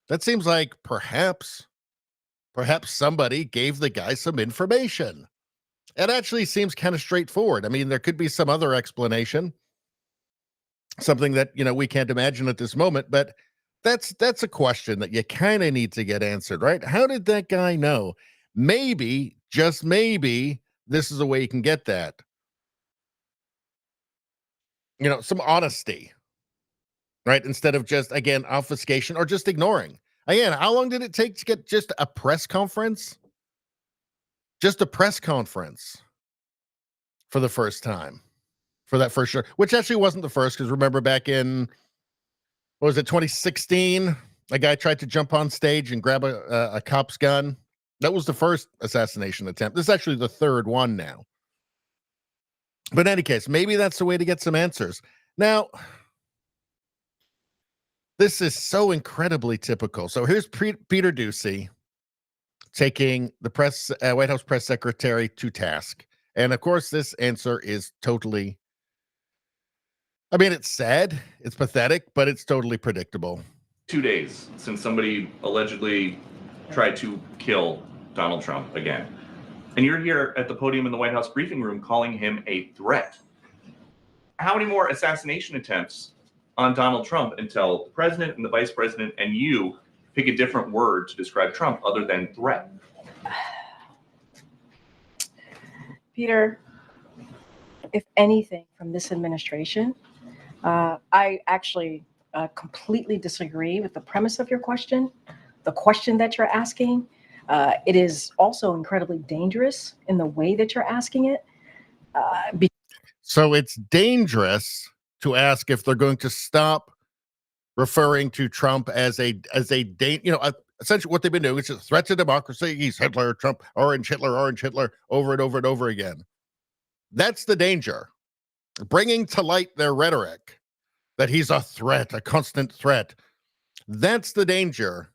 That seems like perhaps perhaps somebody gave the guy some information. It actually seems kind of straightforward. I mean, there could be some other explanation, something that, we can't imagine at this moment, but that's a question that you kind of need to get answered, right? How did that guy know? Maybe, just maybe, this is a way you can get that. Some honesty, right? Instead of just, again, obfuscation or just ignoring. Again, how long did it take to get just a press conference? Just a press conference for the first time, for that first show, which actually wasn't the first, because remember back in, what was it, 2016? A guy tried to jump on stage and grab a cop's gun. That was the first assassination attempt. This is actually the third one now. But in any case, maybe that's the way to get some answers. Now, this is so incredibly typical. So here's Peter Doocy taking the White House press secretary to task. And of course, this answer is totally, it's sad, it's pathetic, but it's totally predictable. 2 days since somebody allegedly tried to kill Donald Trump again. And you're here at the podium in the White House briefing room calling him a threat. How many more assassination attempts on Donald Trump until the president and the vice president and you pick a different word to describe Trump other than threat? Peter, if anything from this administration, I actually completely disagree with the premise of your question, the question that you're asking. It is also incredibly dangerous in the way that you're asking it. So it's dangerous to ask if they're going to stop referring to Trump as essentially what they've been doing is a threat to democracy. He's Hitler, Trump, Orange Hitler, over and over and over again. That's the danger. Bringing to light their rhetoric that he's a threat, a constant threat. That's the danger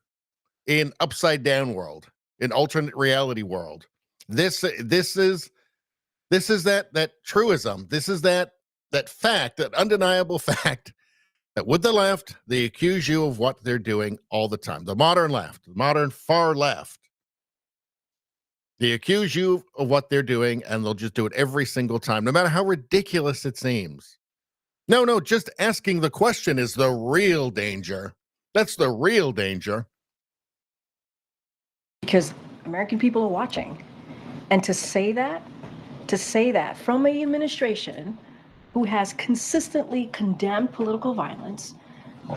in upside down world, in alternate reality world. This is that truism. This is that fact, that undeniable fact that with the left, they accuse you of what they're doing all the time. The modern left, the modern far left, they accuse you of what they're doing, and they'll just do it every single time, no matter how ridiculous it seems. No, just asking the question is the real danger. That's the real danger. Because American people are watching. And to say that from an administration who has consistently condemned political violence,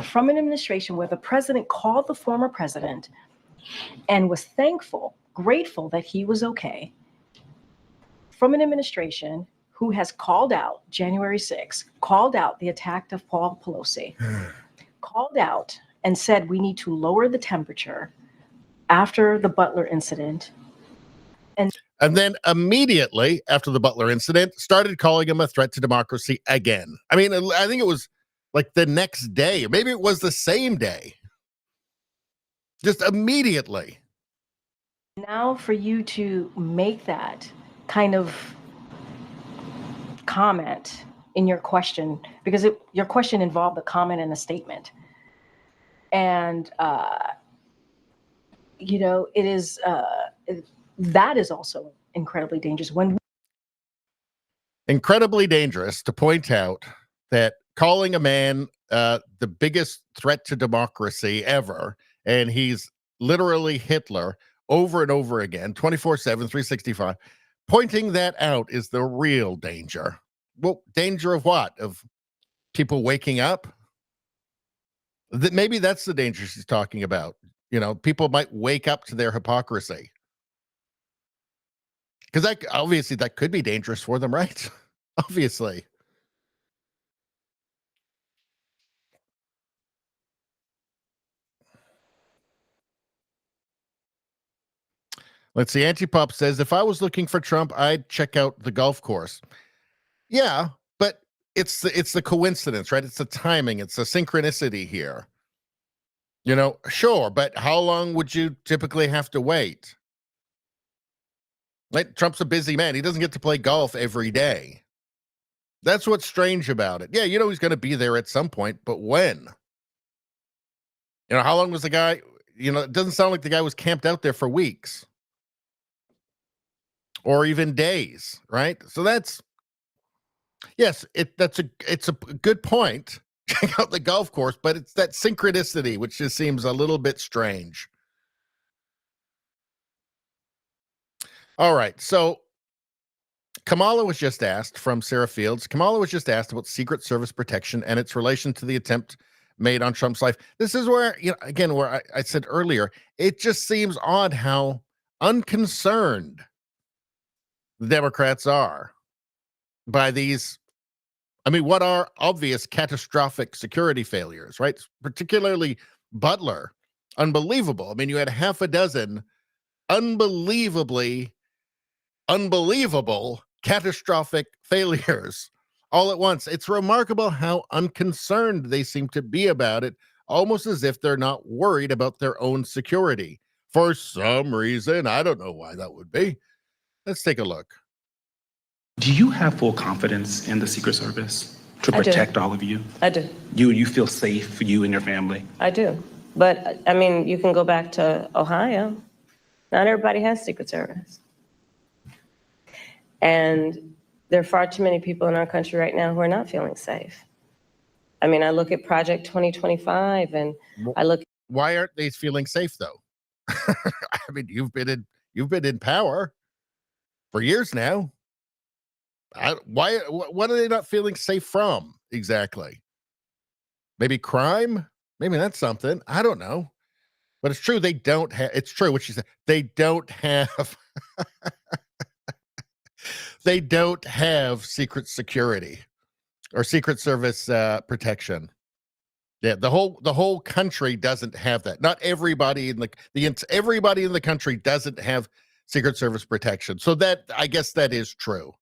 from an administration where the president called the former president and was grateful that he was okay, from an administration who has called out January 6th, called out the attack of Paul Pelosi, called out and said we need to lower the temperature after the Butler incident. And then immediately after the Butler incident, started calling him a threat to democracy again. I think it was like the next day, or maybe it was the same day. Just immediately. Now for you to make that kind of comment in your question, because your question involved a comment and a statement. And, it is... that is also incredibly dangerous. Incredibly dangerous to point out that calling a man the biggest threat to democracy ever, and he's literally Hitler over and over again, 24/7, 365, pointing that out is the real danger. Well, danger of what? Of people waking up? Maybe that's the danger she's talking about. People might wake up to their hypocrisy. Because obviously that could be dangerous for them, right? Obviously. Let's see. Antipop says, if I was looking for Trump, I'd check out the golf course. Yeah, but it's the coincidence, right? It's the timing. It's the synchronicity here. Sure, but how long would you typically have to wait? Like, Trump's a busy man. He doesn't get to play golf every day. That's what's strange about it. Yeah, he's going to be there at some point, but when? How long was the guy? it doesn't sound like the guy was camped out there for weeks or even days, right? So it's a good point. Check out the golf course, but it's that synchronicity which just seems a little bit strange. All right, so Kamala was just asked from Sarah Fields. Kamala was just asked about Secret Service protection and its relation to the attempt made on Trump's life. This is where, where I said earlier, it just seems odd how unconcerned the Democrats are by these. I mean, what are obvious catastrophic security failures, right? Particularly Butler. Unbelievable. I mean, you had half a dozen unbelievable catastrophic failures all at once. It's remarkable how unconcerned they seem to be about it, almost as if they're not worried about their own security. For some reason, I don't know why that would be. Let's take a look. Do you have full confidence in the Secret Service to protect all of you? I do. You feel safe, you and your family? I do. But, I mean, you can go back to Ohio. Not everybody has Secret Service. And there are far too many people in our country right now who are not feeling safe. I mean, I look at Project 2025 and I look. Why aren't they feeling safe, though? I mean, you've been in power for years now. What are they not feeling safe from exactly? Maybe crime? Maybe that's something. I don't know. But it's true. They don't have, it's true what she said. They don't have, they don't have secret security or Secret Service protection. Yeah, the whole country doesn't have that. Not everybody in everybody in the country doesn't have Secret Service protection. So that, I guess that is true.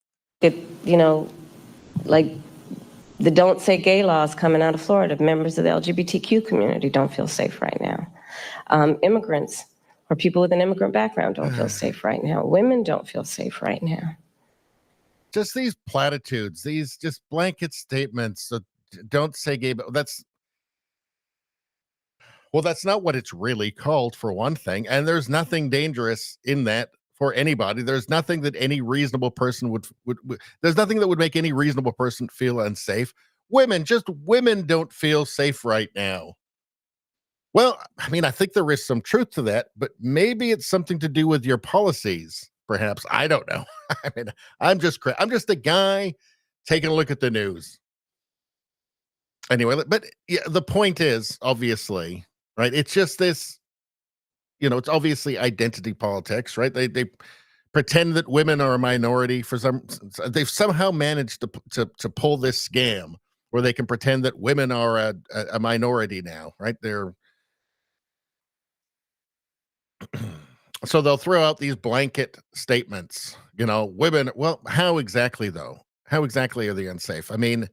Like the Don't Say Gay laws coming out of Florida, members of the LGBTQ community don't feel safe right now. Immigrants or people with an immigrant background don't feel safe right now. Women don't feel safe right now. Just these platitudes, these just blanket statements. Don't say gay, but that's not what it's really called, for one thing. And there's nothing dangerous in that for anybody. There's nothing that any reasonable person would there's nothing that would make any reasonable person feel unsafe. Women don't feel safe right now. Well, I mean, I think there is some truth to that, but maybe it's something to do with your policies, perhaps. I don't know. I mean, I'm just a guy taking a look at the news. Anyway, but yeah, the point is, obviously, right? It's just this, it's obviously identity politics, right? They pretend that women are a minority they've somehow managed to pull this scam where they can pretend that women are a minority now, right? So they'll throw out these blanket statements, women. Well, how exactly though? How exactly are they unsafe? I mean,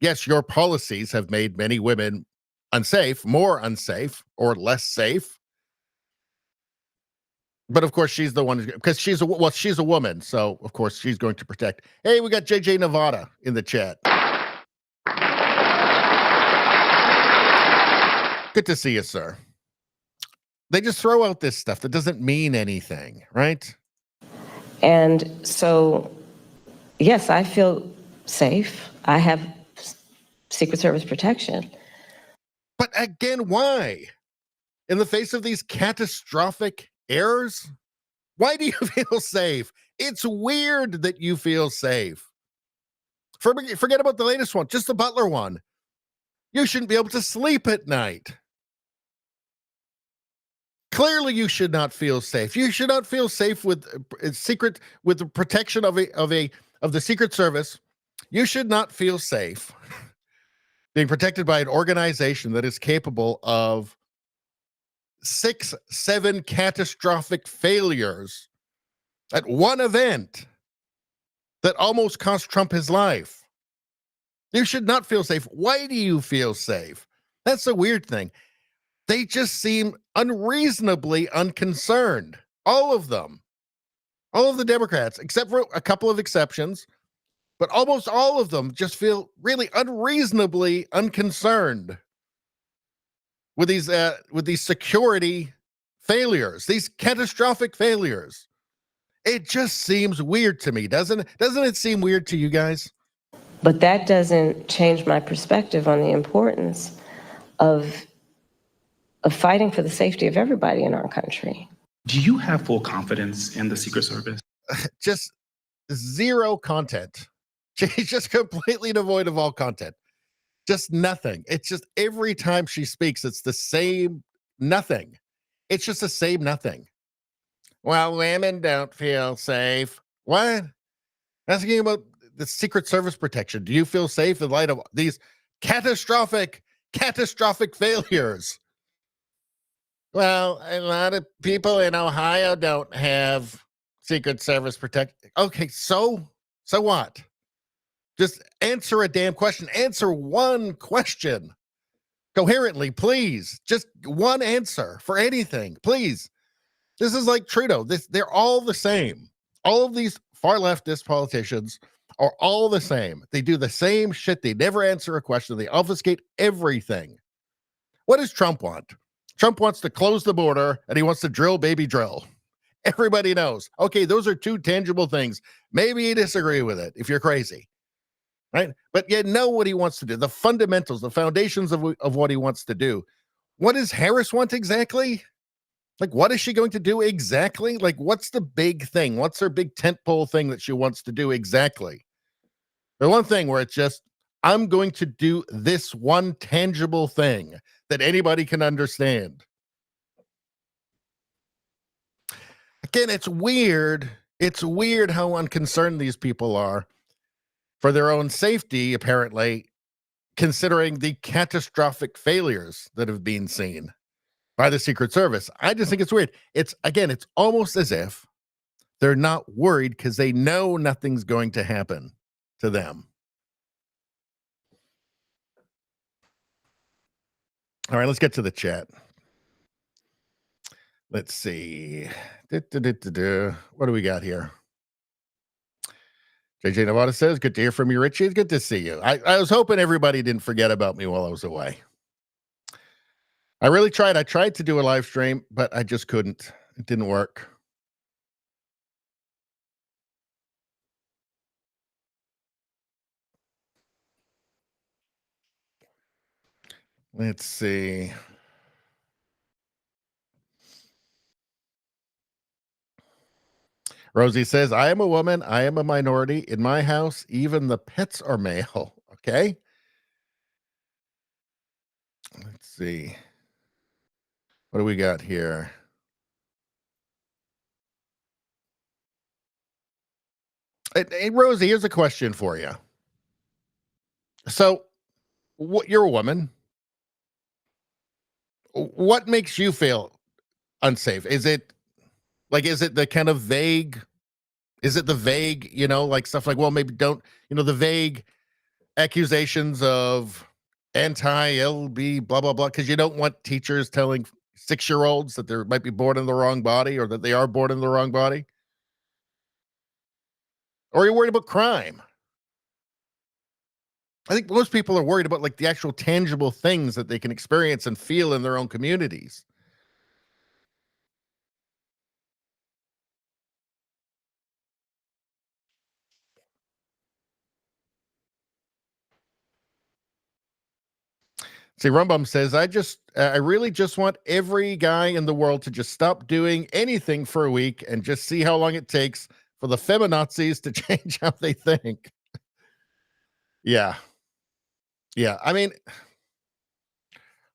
yes, your policies have made many women unsafe, more unsafe, or less safe. But of course, she's the one because she's a woman, so of course she's going to protect. Hey, we got JJ Nevada in the chat. Good to see you, sir. They just throw out this stuff that doesn't mean anything, right? And so, yes, I feel safe. I have Secret Service protection. But again, why? In the face of these catastrophic errors, why do you feel safe? It's weird that you feel safe. Forget about the latest one, just the Butler one. You shouldn't be able to sleep at night. Clearly, you should not feel safe. You should not feel safe with the protection of the Secret Service. You should not feel safe being protected by an organization that is capable of 6-7 catastrophic failures at one event that almost cost Trump his life. You should not feel safe. Why do you feel safe? That's the weird thing. They just seem unreasonably unconcerned. All of them. All of the Democrats, except for a couple of exceptions, but almost all of them just feel really unreasonably unconcerned. with these security failures, these catastrophic failures. It just seems weird to me, doesn't it? Doesn't it seem weird to you guys? But that doesn't change my perspective on the importance of fighting for the safety of everybody in our country. Do you have full confidence in the Secret Service? Just zero content. She's just completely devoid of all content. Just nothing. It's just every time she speaks, it's the same nothing. It's just the same nothing. Well, women don't feel safe. What? Asking about the Secret Service protection. Do you feel safe in light of these catastrophic failures? Well, a lot of people in Ohio don't have Secret Service protection. Okay, so what? Just answer a damn question. Answer one question coherently, please. Just one answer for anything, please. This is like Trudeau. They're all the same. All of these far leftist politicians are all the same. They do the same shit. They never answer a question. They obfuscate everything. What does Trump want? Trump wants to close the border and he wants to drill, baby, drill. Everybody knows. Okay, those are two tangible things. Maybe you disagree with it if you're crazy, right? But you know what he wants to do. The fundamentals, the foundations of what he wants to do. What does Harris want exactly? Like, what is she going to do exactly? Like, what's the big thing? What's her big tentpole thing that she wants to do exactly? The one thing where it's just, I'm going to do this one tangible thing that anybody can understand. Again, it's weird. It's weird how unconcerned these people are for their own safety, apparently, considering the catastrophic failures that have been seen by the Secret Service. I just think it's weird. It's almost as if they're not worried because they know nothing's going to happen to them. All right, let's get to the chat. Let's see. What do we got here? JJ Nevada says, good to hear from you, Richie. It's good to see you. I was hoping everybody didn't forget about me while I was away. I really tried. I tried to do a live stream, but I just couldn't. It didn't work. Let's see. Rosie says, I am a woman. I am a minority. In my house, even the pets are male. Okay. Let's see. What do we got here? Hey, Rosie, here's a question for you. So, you're a woman. What makes you feel unsafe? Is it the kind of vague? Is it the vague, like stuff like, well, maybe don't, the vague accusations of anti-LB, blah, blah, blah, because you don't want teachers telling 6-year-olds that they might be born in the wrong body or that they are born in the wrong body? Or are you worried about crime? I think most people are worried about like the actual tangible things that they can experience and feel in their own communities. See, Rumbum says, I really just want every guy in the world to just stop doing anything for a week and just see how long it takes for the feminazis to change how they think. Yeah. Yeah. I mean,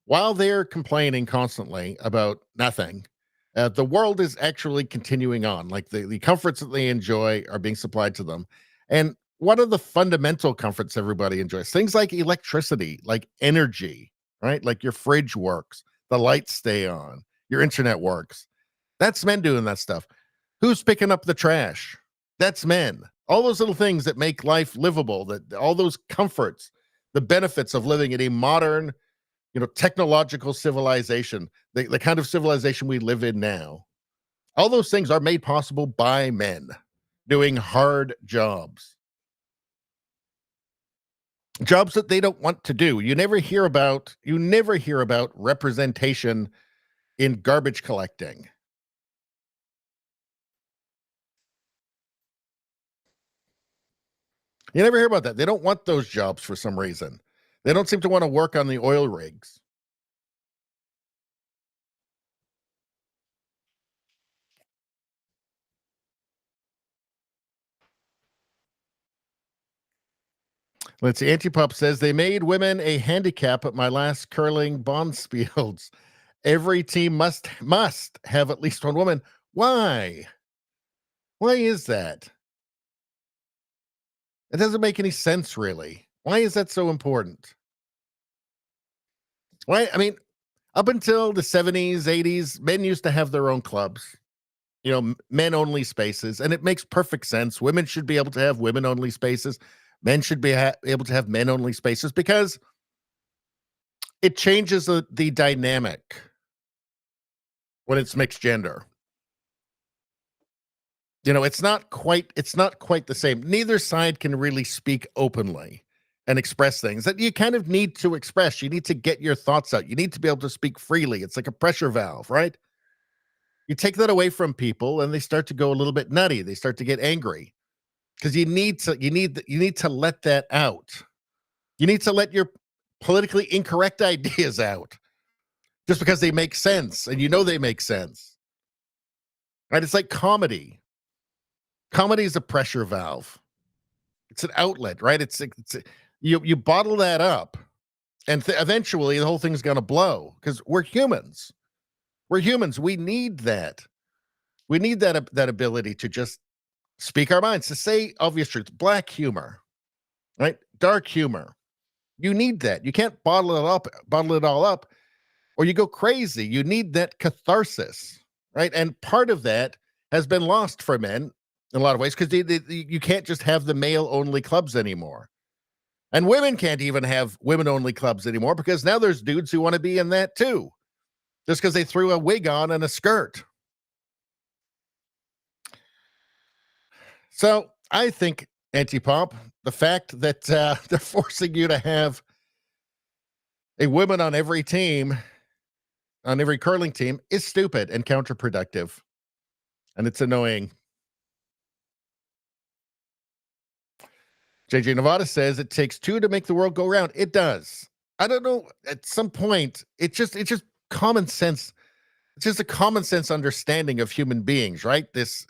while they're complaining constantly about nothing, the world is actually continuing on. Like the comforts that they enjoy are being supplied to them. And what are the fundamental comforts everybody enjoys? Things like electricity, like energy, right? Like your fridge works, the lights stay on, your internet works. That's men doing that stuff. Who's picking up the trash? That's men. All those little things that make life livable, that all those comforts, the benefits of living in a modern, technological civilization, the kind of civilization we live in now. All those things are made possible by men doing hard jobs. Jobs that they don't want to do. You never hear about representation in garbage collecting. You never hear about that. They don't want those jobs for some reason. They don't seem to want to work on the oil rigs. Let's see. Antipop says they made women a handicap at my last curling bonspiels. Every team must have at least one woman. Why? Why is that? It doesn't make any sense, really. Why is that so important? Why? I mean, up until the 70s, 80s, men used to have their own clubs, men-only spaces, and it makes perfect sense. Women should be able to have women-only spaces. Men should be able to have men-only spaces because it changes the dynamic when it's mixed gender. It's not quite the same. Neither side can really speak openly and express things that you kind of need to express. You need to get your thoughts out. You need to be able to speak freely. It's like a pressure valve, right? You take that away from people and they start to go a little bit nutty. They start to get angry because you need to let that out. You need to let your politically incorrect ideas out just because they make sense and they make sense. Right? It's like comedy. Comedy is a pressure valve. It's an outlet, right? You bottle that up and eventually the whole thing's going to blow because we're humans. We're humans. We need that. We need that ability to just speak our minds, to say obvious truths. Black humor, right? Dark humor. You need that. You can't bottle it all up, or you go crazy. You need that catharsis, right? And part of that has been lost for men in a lot of ways because you can't just have the male-only clubs anymore. And women can't even have women-only clubs anymore because now there's dudes who want to be in that too, just because they threw a wig on and a skirt. So I think, Antipop, the fact that they're forcing you to have a woman on every team, on every curling team, is stupid and counterproductive. And it's annoying. JJ Nevada says it takes two to make the world go round. It does. I don't know. At some point, it's just common sense. It's just a common sense understanding of human beings, right? This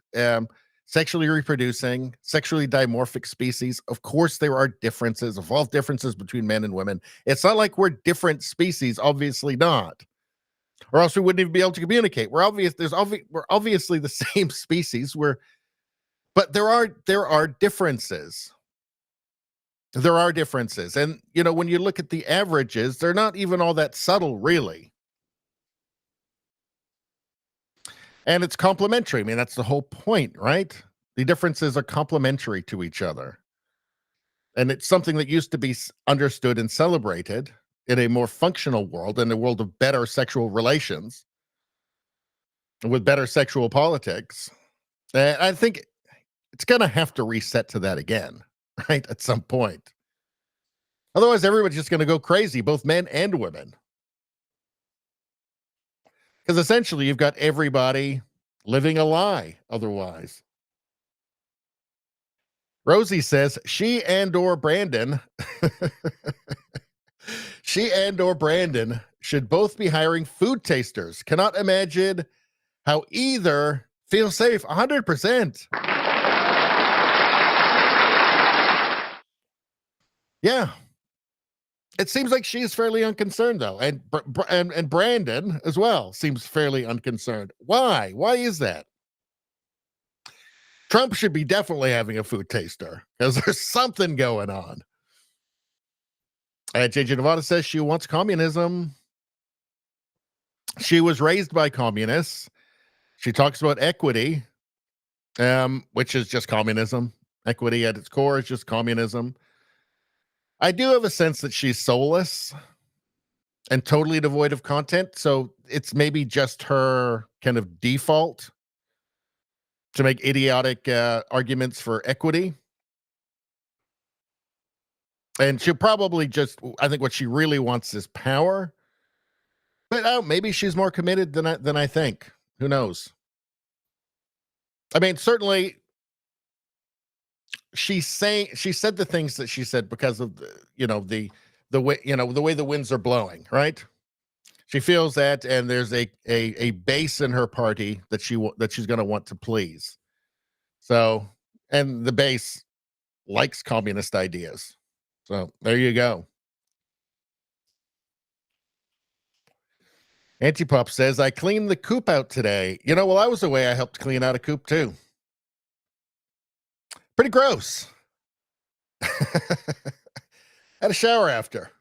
sexually reproducing, sexually dimorphic species. Of course, there are differences, evolved differences between men and women. It's not like we're different species. Obviously not. Or else we wouldn't even be able to communicate. We're obviously the same species. But there are differences. There are differences. And, when you look at the averages, they're not even all that subtle, really. And it's complementary. I mean, that's the whole point, right? The differences are complementary to each other. And it's something that used to be understood and celebrated in a more functional world, in a world of better sexual relations, with better sexual politics. And I think it's going to have to reset to that again, right? At some point. Otherwise, everybody's just going to go crazy, both men and women. Because essentially, you've got everybody living a lie otherwise. Rosie says she and/or Brandon should both be hiring food tasters. Cannot imagine how either feel safe. 100%. Yeah. It seems like she's fairly unconcerned, though. And Brandon as well seems fairly unconcerned. Why? Why is that? Trump should be definitely having a food taster because there's something going on. JJ Nevada says she wants communism. She was raised by communists. She talks about equity, which is just communism. Equity at its core is just communism. I do have a sense that she's soulless and totally devoid of content. So it's maybe just her kind of default to make idiotic arguments for equity. And she'll probably just, I think what she really wants is power. But maybe she's more committed than I think. Who knows? I mean, certainly she said the things that she said because of the way the way the winds are blowing, right? She feels that, and there's a base in her party that she's going to want to please. So, and the base likes communist ideas. So there you go. Antipop says, I cleaned the coop out today. While I was away, I helped clean out a coop too. Pretty gross. Had a shower after.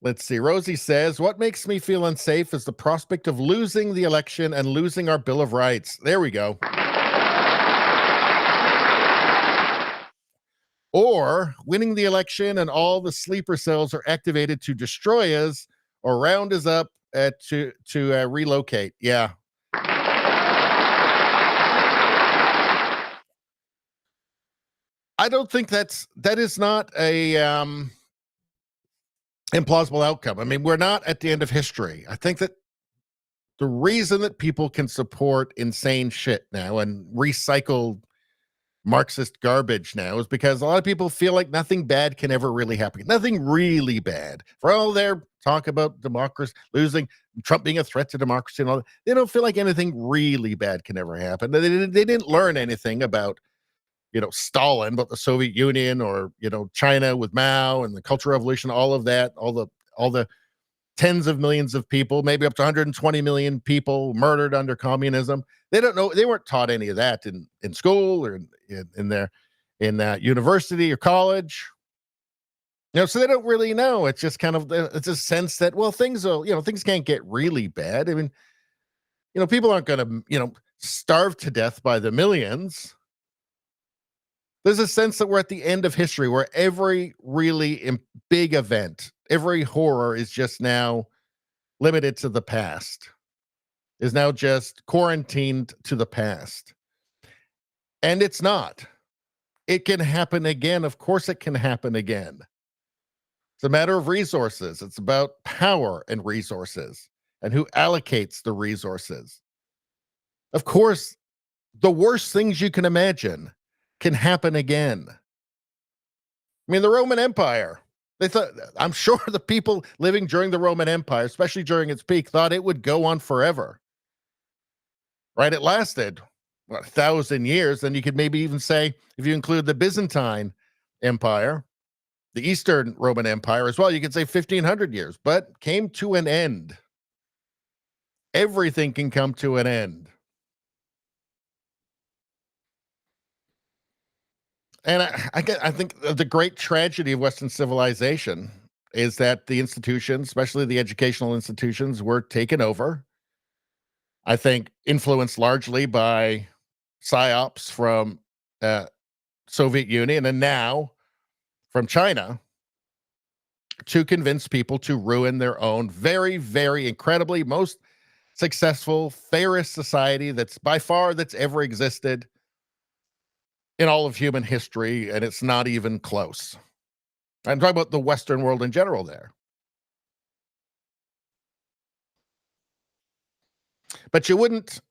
Let's see. Rosie says, what makes me feel unsafe is the prospect of losing the election and losing our Bill of Rights. There we go. Or winning the election and all the sleeper cells are activated to destroy us or round us up to relocate. Yeah. I don't think that is not a implausible outcome. I mean, we're not at the end of history. I think that the reason that people can support insane shit now and recycled Marxist garbage now is because a lot of people feel like nothing bad can ever really happen. Nothing really bad. For all their talk about democracy, losing, Trump being a threat to democracy and all that, they don't feel like anything really bad can ever happen. They didn't learn anything about Stalin, about the Soviet Union, or China with Mao and the Cultural Revolution, all of that, all the tens of millions of people, maybe up to 120 million people murdered under communism. They don't know. They weren't taught any of that in school or in university or college. So they don't really know. It's just kind of it's a sense that things can't get really bad. I mean, people aren't going to starve to death by the millions. There's a sense that we're at the end of history where every really big event, every horror is just now limited to the past, is now just quarantined to the past. And it's not. It can happen again. Of course it can happen again. It's a matter of resources. It's about power and resources and who allocates the resources. Of course, the worst things you can imagine can happen again. I mean, the Roman Empire, I'm sure the people living during the Roman Empire, especially during its peak, thought it would go on forever. Right? It lasted 1,000 years. Then you could maybe even say, if you include the Byzantine Empire, the Eastern Roman Empire as well, you could say 1,500 years, but came to an end. Everything can come to an end. And I think the great tragedy of Western civilization is that the institutions, especially the educational institutions, were taken over. I think influenced largely by psyops from Soviet Union and now from China to convince people to ruin their own very, very incredibly most successful, fairest society that's ever existed in all of human history, and it's not even close. I'm talking about the Western world in general there. But you wouldn't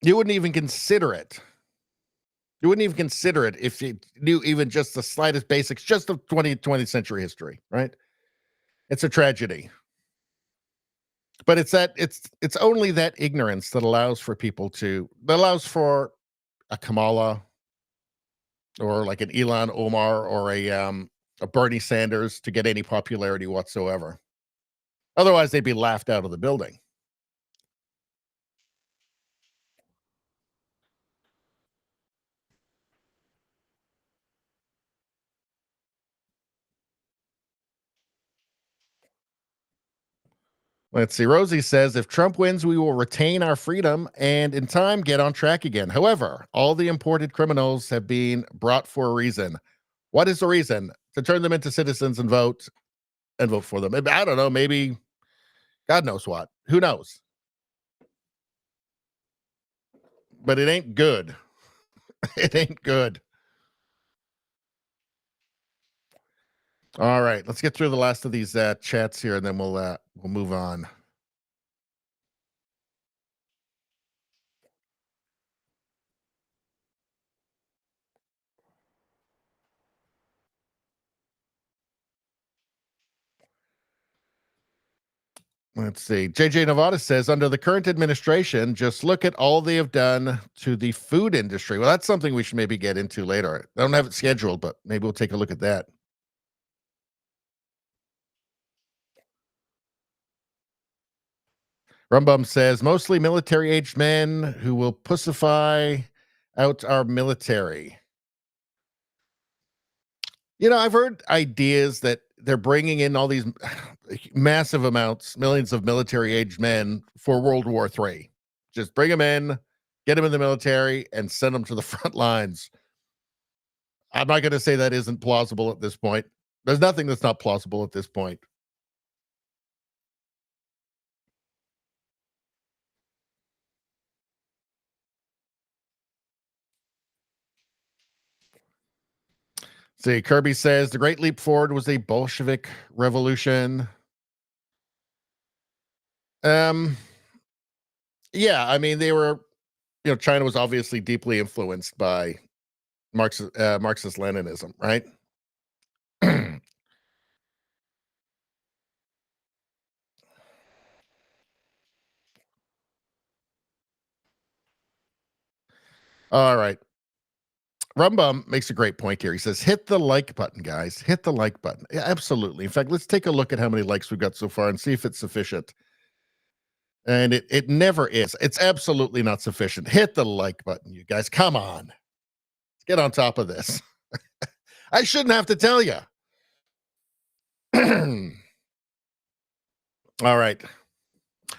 even consider it. You wouldn't even consider it if you knew even just the slightest basics just of 20th century history, right? It's a tragedy. But it's only that ignorance that allows for a Kamala or like an Ilhan Omar or a Bernie Sanders to get any popularity whatsoever. Otherwise, they'd be laughed out of the building. Let's see. Rosie says, if Trump wins, we will retain our freedom and in time get on track again. However, all the imported criminals have been brought for a reason. What is the reason? To turn them into citizens and vote for them. I don't know. Maybe God knows what. Who knows? But it ain't good. It ain't good. All right, let's get through the last of these chats here, and then we'll move on. Let's see. JJ Nevada says, under the current administration, just look at all they have done to the food industry. Well, that's something we should maybe get into later. I don't have it scheduled, but maybe we'll take a look at that. Rumbum says, mostly military-aged men who will pussify out our military. You know, I've heard ideas that they're bringing in all these massive amounts, millions of military-aged men for World War III. Just bring them in, get them in the military, and send them to the front lines. I'm not going to say that isn't plausible at this point. There's nothing that's not plausible at this point. See, Kirby says the Great Leap Forward was a Bolshevik revolution. Yeah, I mean, they were, China was obviously deeply influenced by Marxist Leninism, right? All right. Rumbum makes a great point here. He says, hit the like button, guys. Hit the like button. Yeah, absolutely. In fact, let's take a look at how many likes we've got so far and see if it's sufficient. And it never is. It's absolutely not sufficient. Hit the like button, you guys. Come on. Let's get on top of this. I shouldn't have to tell you. All right.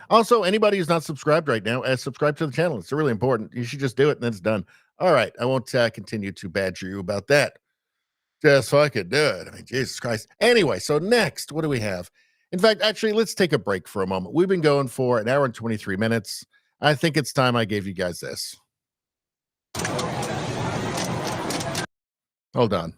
Also, anybody who's not subscribed right now, subscribe to the channel. It's really important. You should just do it and then it's done. All right. I won't continue to badger you about that. Just fucking do it. I mean, Jesus Christ. Anyway, so next, what do we have? In fact, actually, let's take a break for a moment. We've been going for an hour and 23 minutes. I think it's time I gave you guys this. Hold on.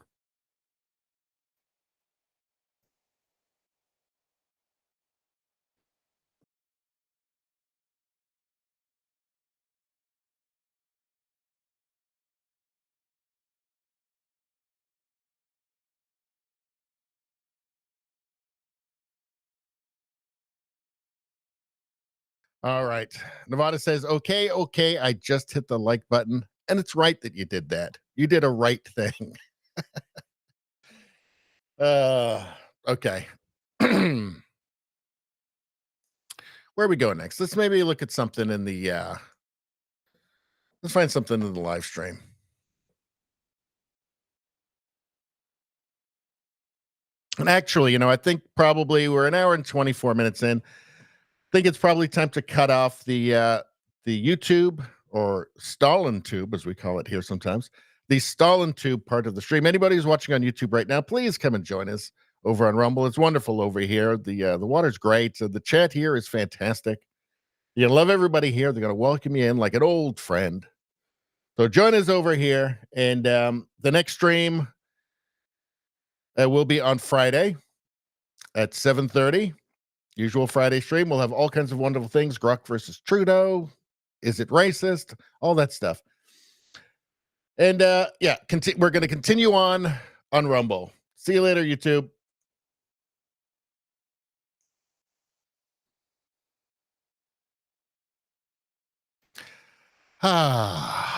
All right. Nevada says, okay, I just hit the like button. And it's right that you did that. You did a right thing. Okay. Where are we going next? Let's maybe look at something in the let's find something in the live stream. And actually, I think probably we're an hour and 24 minutes in. I think it's probably time to cut off the YouTube, or Stalin tube, as we call it here sometimes. The Stalin tube part of the stream. Anybody who's watching on YouTube right now, please come and join us over on Rumble. It's wonderful over here. The water's great. The chat here is fantastic. You love everybody here. They're going to welcome you in like an old friend. So join us over here. And the next stream will be on Friday at 7:30. Usual Friday stream. We'll have all kinds of wonderful things. Grok versus Trudeau. Is it racist? All that stuff. And yeah, we're going to continue on Rumble. See you later, YouTube. Ah.